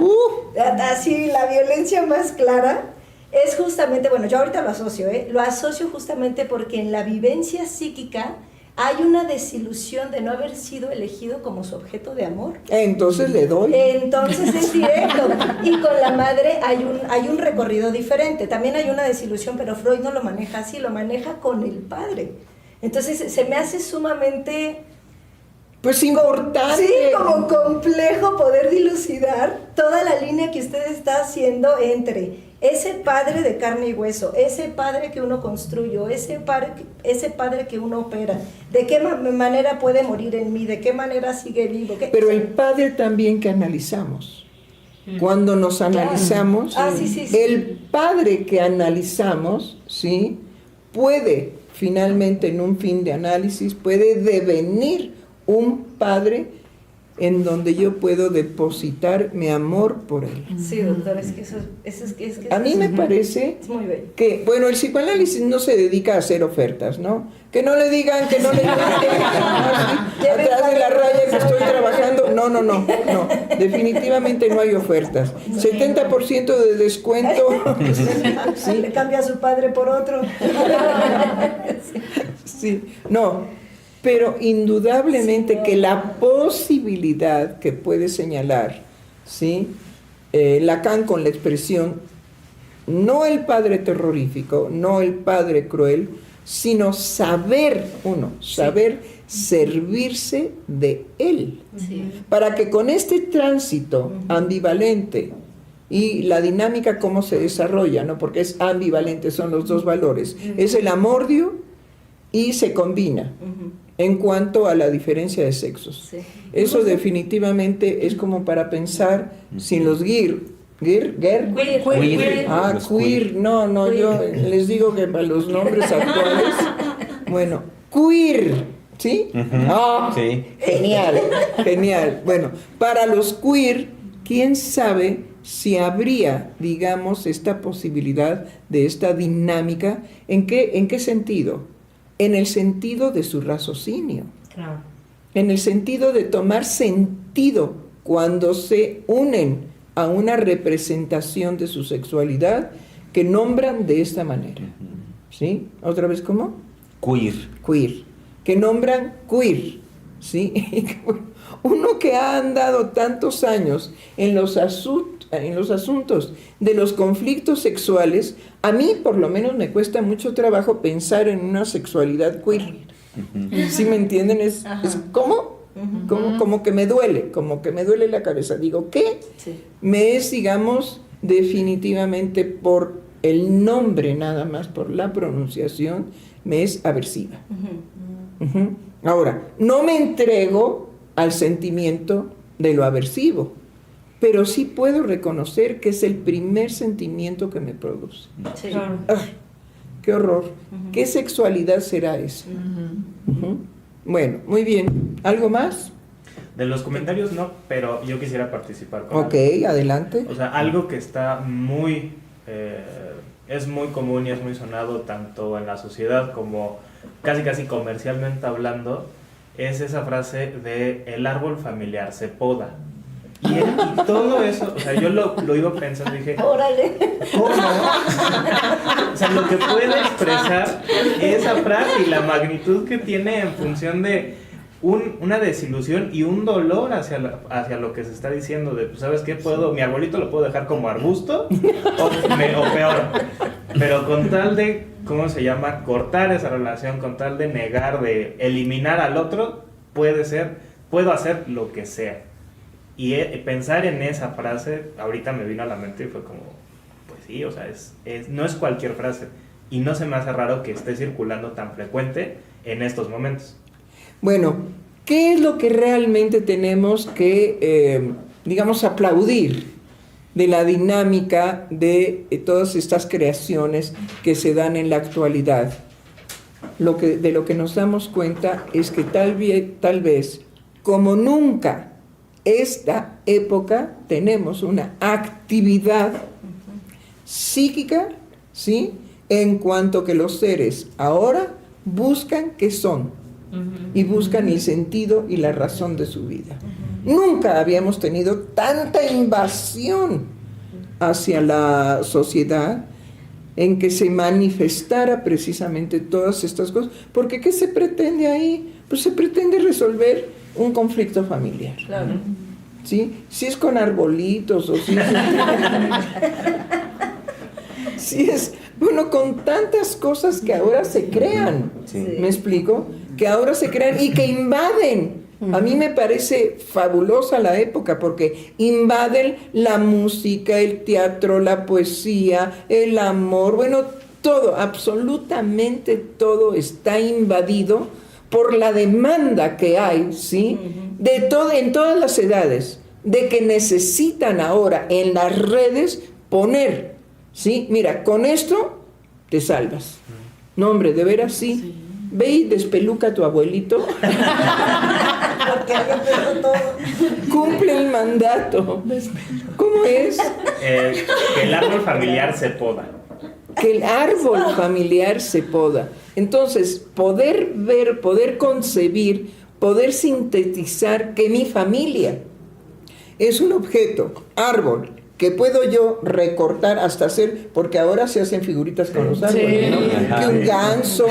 S9: así la violencia más clara, es justamente, bueno, yo ahorita lo asocio justamente porque en la vivencia psíquica hay una desilusión de no haber sido elegido como su objeto de amor.
S3: Entonces le doy.
S9: Entonces es directo. Y con la madre hay un recorrido diferente. También hay una desilusión, pero Freud no lo maneja así, lo maneja con el padre. Entonces se me hace sumamente...
S3: Pues importante.
S9: Sí, como complejo poder dilucidar toda la línea que usted está haciendo entre ese padre de carne y hueso, ese padre que uno construyó, ese padre que uno opera, de qué manera puede morir en mí, de qué manera sigue vivo.
S3: Pero el padre también que analizamos. Cuando nos analizamos,
S9: sí.
S3: El padre que analizamos, ¿sí?, puede finalmente en un fin de análisis, puede devenir un padre en donde yo puedo depositar mi amor por él.
S9: Sí, doctor, es que eso es que
S3: a mí me parece que, bueno, el psicoanálisis no se dedica a hacer ofertas, ¿no? Que no le digan, que no le digan, atrás de la raya que estoy trabajando. No, definitivamente no hay ofertas. 70% de descuento.
S9: Sí. Le cambia a su padre por otro.
S3: Sí, no. Pero indudablemente que la posibilidad que puede señalar, ¿sí?, Lacan con la expresión, no el padre terrorífico, no el padre cruel, sino saber servirse de él. Sí. Para que con este tránsito ambivalente y la dinámica cómo se desarrolla, ¿no?, porque es ambivalente, son los dos valores, es el amordio y se combina. En cuanto a la diferencia de sexos. Sí. Eso definitivamente es como para pensar sin los queer. Ah, queer. No, yo les digo que para los nombres actuales, bueno, queer, ¿sí? Sí. Genial. Bueno, para los queer, ¿quién sabe si habría, digamos, esta posibilidad de esta dinámica? ¿En qué sentido? En el sentido de su raciocinio, claro. En el sentido de tomar sentido cuando se unen a una representación de su sexualidad que nombran de esta manera. ¿Sí? ¿Otra vez cómo? Queer. Que nombran queer. ¿Sí? Uno que ha andado tantos años en los asuntos de los conflictos sexuales, a mí por lo menos me cuesta mucho trabajo pensar en una sexualidad queer. ¿Sí me entienden? Es ¿cómo? Como que me duele la cabeza. Digo, ¿qué? Sí. Me es, digamos, definitivamente por el nombre nada más, por la pronunciación, me es aversiva. Ahora, no me entrego al sentimiento de lo aversivo, pero sí puedo reconocer que es el primer sentimiento que me produce. Sí. ¡Qué horror! ¿Qué sexualidad será esa? Bueno, muy bien. ¿Algo más?
S6: De los comentarios no, pero yo quisiera participar con
S3: algo. Adelante.
S6: O sea, algo que está muy... es muy común y es muy sonado tanto en la sociedad como casi comercialmente hablando, es esa frase de el árbol familiar se poda. Y todo eso, o sea, yo lo iba pensando y dije, ¡órale! ¿Cómo? O sea, lo que puede expresar esa frase y la magnitud que tiene en función de una desilusión y un dolor hacia lo que se está diciendo de, pues, ¿sabes qué? Mi arbolito lo puedo dejar como arbusto o peor, pero con tal de, ¿cómo se llama? Cortar esa relación, con tal de negar, de eliminar al otro, puedo hacer lo que sea. Y pensar en esa frase, ahorita me vino a la mente y fue como, pues sí, o sea, no es cualquier frase. Y no se me hace raro que esté circulando tan frecuente en estos momentos.
S3: Bueno, ¿qué es lo que realmente tenemos que, digamos, aplaudir de la dinámica de todas estas creaciones que se dan en la actualidad? De lo que nos damos cuenta es que tal vez, como nunca esta época tenemos una actividad psíquica, ¿sí? En cuanto que los seres ahora buscan qué son y buscan el sentido y la razón de su vida. Nunca habíamos tenido tanta invasión hacia la sociedad en que se manifestara precisamente todas estas cosas. Porque ¿qué se pretende ahí? Pues se pretende resolver un conflicto familiar.
S9: Claro.
S3: ¿Sí? Si es con arbolitos o si es... si es, bueno, con tantas cosas que ahora se crean.
S2: Sí.
S3: ¿Me explico? Que ahora se crean y que invaden. A mí me parece fabulosa la época porque invaden la música, el teatro, la poesía, el amor, bueno, todo, absolutamente todo está invadido por la demanda que hay, ¿sí? De todo, en todas las edades, de que necesitan ahora en las redes poner, ¿sí? Mira, con esto te salvas. No, hombre, de veras sí. Ve y despeluca a tu abuelito.
S9: Porque ahí empezó todo.
S3: Cumple el mandato. ¿Cómo es?
S6: Que el árbol familiar se poda.
S3: Que el árbol familiar se poda. Entonces, poder ver, poder concebir, poder sintetizar que mi familia es un objeto, árbol, que puedo yo recortar hasta hacer, porque ahora se hacen figuritas con los árboles, ¿no? Que un ganso,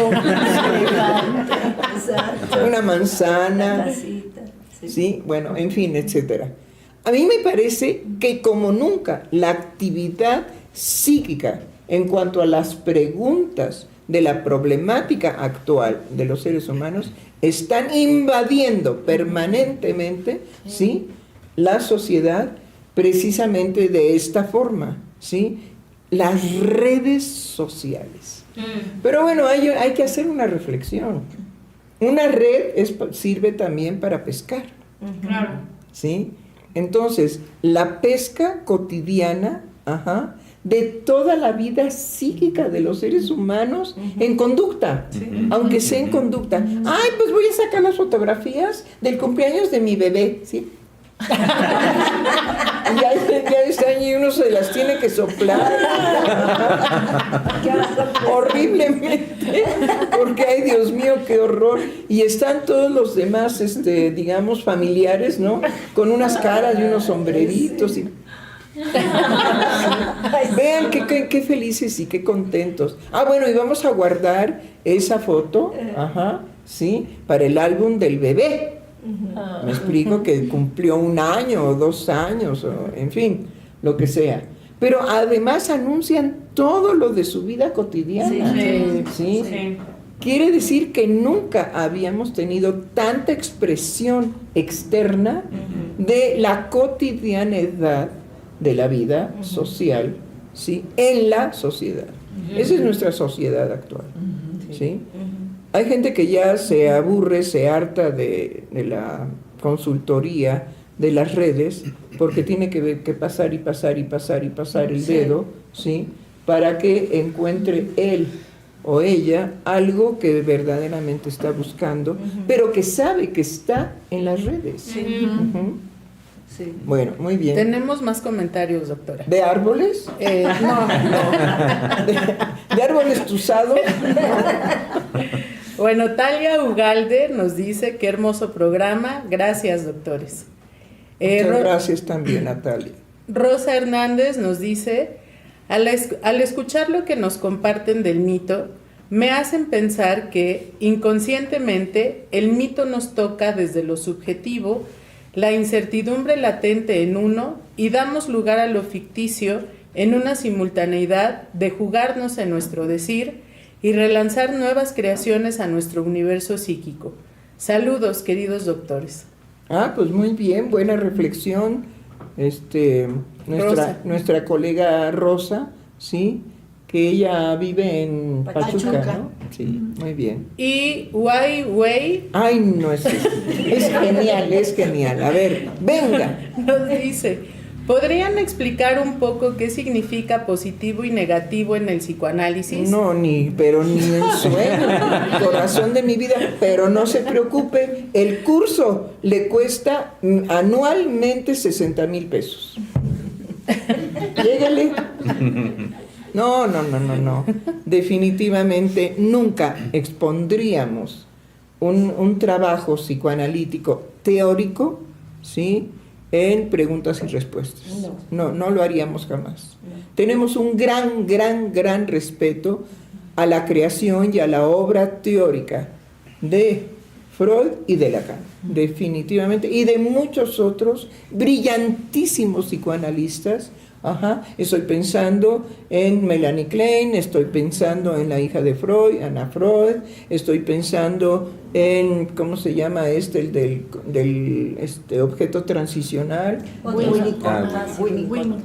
S9: Exacto.
S3: una manzana,
S9: Tacita, sí.
S3: ¿sí? Bueno, en fin, etcétera. A mí me parece que como nunca la actividad psíquica en cuanto a las preguntas de la problemática actual de los seres humanos están invadiendo permanentemente, ¿sí?, la sociedad precisamente de esta forma, ¿sí? Las redes sociales. Pero bueno, hay que hacer una reflexión. Una red sirve también para pescar,
S5: Claro.
S3: ¿sí? Entonces, la pesca cotidiana, de toda la vida psíquica de los seres humanos en conducta, aunque sea en conducta. Ay, pues voy a sacar las fotografías del cumpleaños de mi bebé, ¿sí? ya están y uno se las tiene que soplar horriblemente porque ay Dios mío qué horror, y están todos los demás digamos familiares, ¿no? Con unas caras y unos sombreritos y vean qué felices y qué contentos. Bueno, y vamos a guardar esa foto, sí, para el álbum del bebé. Me explico, que cumplió 1 año o 2 años, o, en fin, lo que sea. Pero además anuncian todo lo de su vida cotidiana. ¿Sí?
S5: Sí.
S3: Quiere decir que nunca habíamos tenido tanta expresión externa de la cotidianidad de la vida social, ¿sí?, en la sociedad. Esa es nuestra sociedad actual, ¿sí? Hay gente que ya se aburre, se harta de la consultoría, de las redes, porque tiene que pasar y pasar y pasar y pasar el dedo, ¿sí?, para que encuentre él o ella algo que verdaderamente está buscando, pero que sabe que está en las redes.
S9: Sí.
S3: Bueno, muy bien.
S4: Tenemos más comentarios, doctora.
S3: ¿De árboles?
S4: No.
S3: ¿De árboles tusados?
S4: Bueno, Talia Ugalde nos dice, qué hermoso programa, gracias, doctores.
S3: Muchas gracias también, Natalia.
S4: Rosa Hernández nos dice, al escuchar lo que nos comparten del mito, me hacen pensar que inconscientemente el mito nos toca desde lo subjetivo, la incertidumbre latente en uno, y damos lugar a lo ficticio en una simultaneidad de jugarnos en nuestro decir y relanzar nuevas creaciones a nuestro universo psíquico. Saludos, queridos doctores.
S3: Pues muy bien, buena reflexión. Nuestra colega Rosa, ¿sí?, que ella vive en Pachuca, ¿no? Sí, muy bien.
S4: Y Wai Wei
S3: Ay, no, es genial, es genial. A ver, venga.
S4: nos dice, ¿Podrían explicar un poco qué significa positivo y negativo en el psicoanálisis?
S3: No, pero ni en sueño, corazón de mi vida, pero no se preocupe, el curso le cuesta anualmente 60,000 pesos. Llégale. No, definitivamente nunca expondríamos un trabajo psicoanalítico teórico, ¿sí?, en preguntas y respuestas. No lo haríamos jamás. Tenemos un gran respeto a la creación y a la obra teórica de Freud y de Lacan, definitivamente, y de muchos otros brillantísimos psicoanalistas. Estoy pensando en Melanie Klein, estoy pensando en la hija de Freud, Anna Freud, estoy pensando en, ¿cómo se llama el del objeto transicional?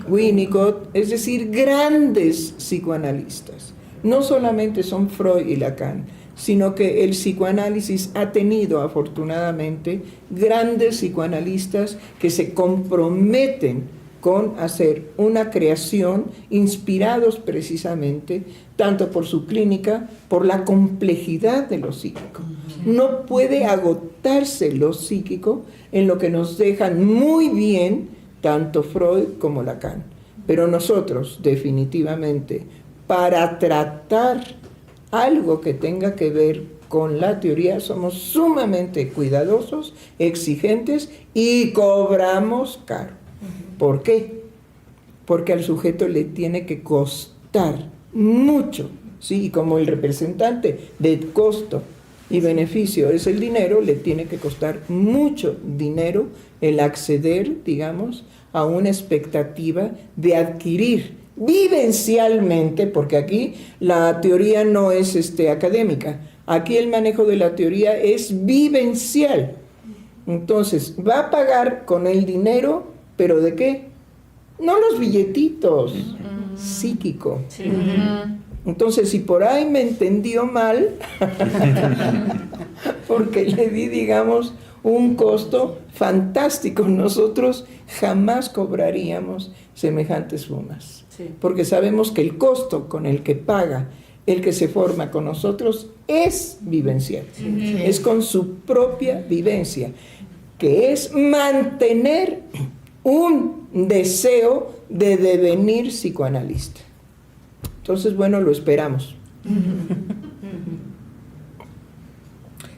S3: Winnicott, es decir, grandes psicoanalistas. No solamente son Freud y Lacan, sino que el psicoanálisis ha tenido, afortunadamente, grandes psicoanalistas que se comprometen con hacer una creación inspirados precisamente tanto por su clínica, por la complejidad de lo psíquico. No puede agotarse lo psíquico en lo que nos dejan muy bien tanto Freud como Lacan. Pero nosotros, definitivamente, para tratar algo que tenga que ver con la teoría, somos sumamente cuidadosos, exigentes y cobramos caro. ¿Por qué? Porque al sujeto le tiene que costar mucho, ¿sí? Y como el representante de costo y beneficio es el dinero, le tiene que costar mucho dinero el acceder, digamos, a una expectativa de adquirir vivencialmente, porque aquí la teoría no es académica, aquí el manejo de la teoría es vivencial. Entonces, va a pagar con el dinero, ¿pero de qué? No los billetitos, psíquico.
S7: Sí.
S3: Entonces, si por ahí me entendió mal, porque le di, digamos, un costo fantástico, nosotros jamás cobraríamos semejantes sumas. Sí. Porque sabemos que el costo con el que paga el que se forma con nosotros es vivencial, sí. Es con su propia vivencia, que es mantener un deseo de devenir psicoanalista. Entonces, bueno, lo esperamos.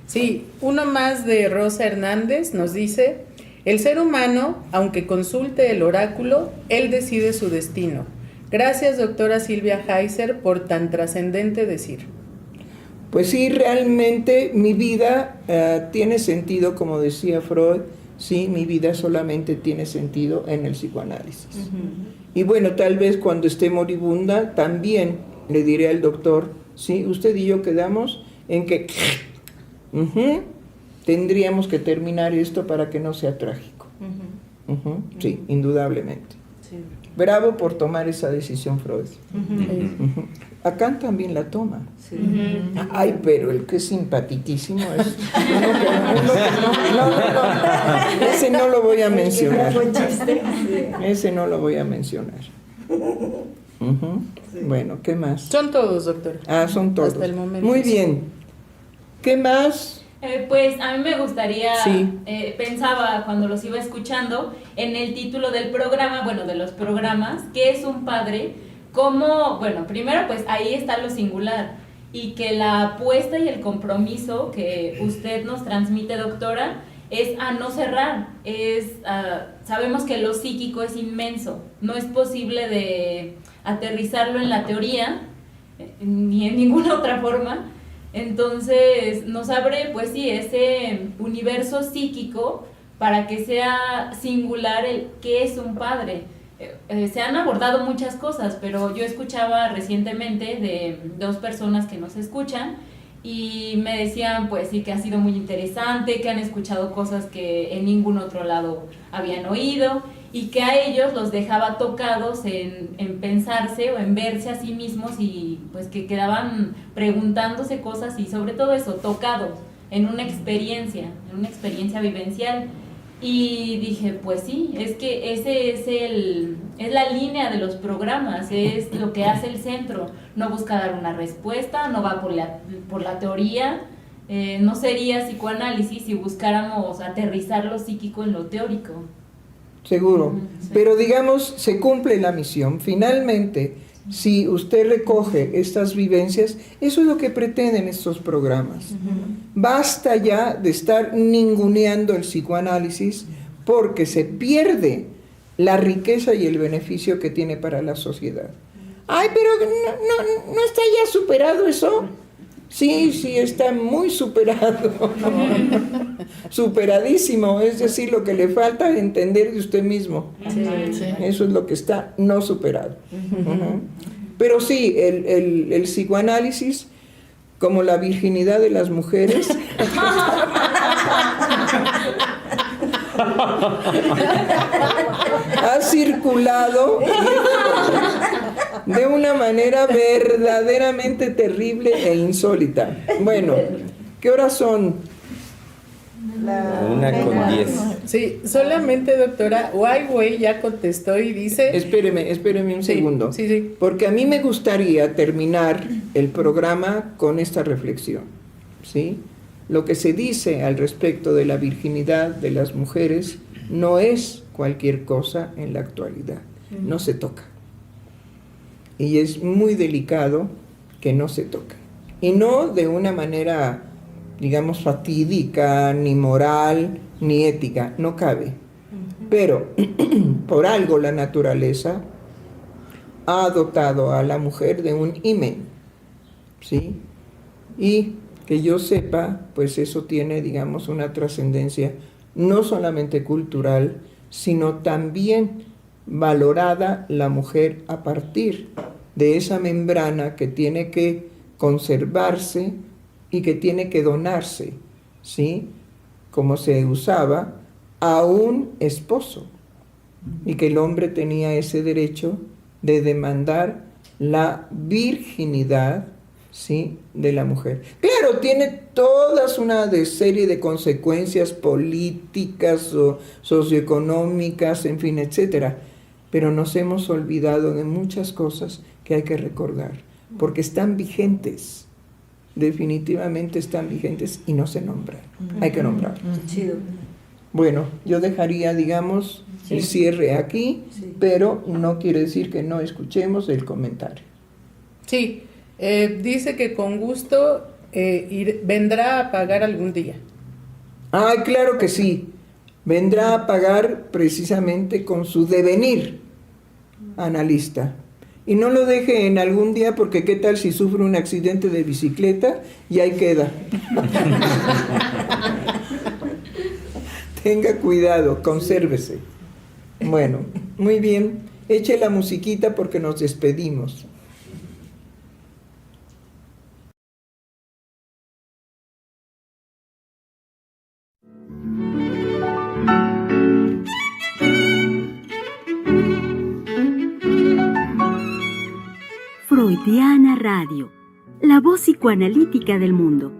S4: Sí, uno más de Rosa Hernández nos dice: el ser humano, aunque consulte el oráculo, él decide su destino. Gracias, doctora Silvia Heiser, por tan trascendente decir.
S3: Pues sí, realmente mi vida tiene sentido, como decía Freud. Sí, mi vida solamente tiene sentido en el psicoanálisis. Y bueno, tal vez cuando esté moribunda también le diré al doctor, sí, usted y yo quedamos en que tendríamos que terminar esto para que no sea trágico. Sí, indudablemente. Sí. Bravo por tomar esa decisión, Freud. Lacan también la toma. Sí. Ay, pero el que es simpaticísimo es... No. Ese no lo voy a mencionar. Ese no lo voy a mencionar. Sí. Bueno, ¿qué más?
S4: Son todos, doctor.
S3: Son todos.
S4: Hasta el momento.
S3: Muy bien. ¿Qué más?
S10: Pues a mí me gustaría,
S3: sí.
S10: Pensaba cuando los iba escuchando en el título del programa, bueno, de los programas, ¿qué es un padre? Como, bueno, primero pues ahí está lo singular y que la apuesta y el compromiso que usted nos transmite, doctora, es a no cerrar, sabemos que lo psíquico es inmenso, no es posible de aterrizarlo en la teoría ni en ninguna otra forma. Entonces nos abre, pues sí, ese universo psíquico para que sea singular el qué es un padre. Se han abordado muchas cosas, pero yo escuchaba recientemente de 2 personas que nos escuchan y me decían, pues sí, que ha sido muy interesante, que han escuchado cosas que en ningún otro lado habían oído y que a ellos los dejaba tocados en pensarse o en verse a sí mismos y pues que quedaban preguntándose cosas y sobre todo eso, tocados en una experiencia vivencial. Y dije, pues sí, es que ese es la línea de los programas, es lo que hace el centro. No busca dar una respuesta, no va por la teoría. No sería psicoanálisis si buscáramos aterrizar lo psíquico en lo teórico.
S3: Seguro,
S10: Sí.
S3: pero digamos, se cumple la misión. Finalmente, si usted recoge estas vivencias, eso es lo que pretenden estos programas. Basta ya de estar ninguneando el psicoanálisis, porque se pierde la riqueza y el beneficio que tiene para la sociedad. Ay, pero no está ya superado eso. Sí, está muy superado, superadísimo, es decir, lo que le falta es entender de usted mismo. Eso es lo que está no superado. Pero sí, el psicoanálisis, como la virginidad de las mujeres, ha circulado de una manera verdaderamente terrible e insólita. Bueno, ¿qué horas son?
S2: 1:10.
S4: Sí, solamente, doctora, Wei ya contestó y dice...
S3: Espéreme un segundo.
S4: Sí.
S3: Porque a mí me gustaría terminar el programa con esta reflexión, ¿sí? Lo que se dice al respecto de la virginidad de las mujeres no es cualquier cosa en la actualidad, no se toca. Y es muy delicado que no se toque. Y no de una manera, digamos, fatídica, ni moral, ni ética, no cabe. Pero por algo la naturaleza ha dotado a la mujer de un himen, ¿sí? Y que yo sepa, pues eso tiene, digamos, una trascendencia no solamente cultural, sino también valorada la mujer a partir de esa membrana que tiene que conservarse y que tiene que donarse, ¿sí? Como se usaba, a un esposo, y que el hombre tenía ese derecho de demandar la virginidad, ¿sí?, de la mujer. Claro, tiene todas una serie de consecuencias políticas o socioeconómicas, en fin, etcétera. Pero nos hemos olvidado de muchas cosas que hay que recordar, porque están vigentes, definitivamente están vigentes y no se nombran. Hay que nombrarlos. Bueno, yo dejaría, digamos, el cierre aquí, pero no quiere decir que no escuchemos el comentario.
S4: Sí, dice que con gusto vendrá a pagar algún día.
S3: Ay, claro que sí. Vendrá a pagar precisamente con su devenir analista. Y no lo deje en algún día, porque qué tal si sufre un accidente de bicicleta y ahí queda. Tenga cuidado, consérvese. Bueno, muy bien. Eche la musiquita porque nos despedimos.
S1: Freudiana Radio, la voz psicoanalítica del mundo.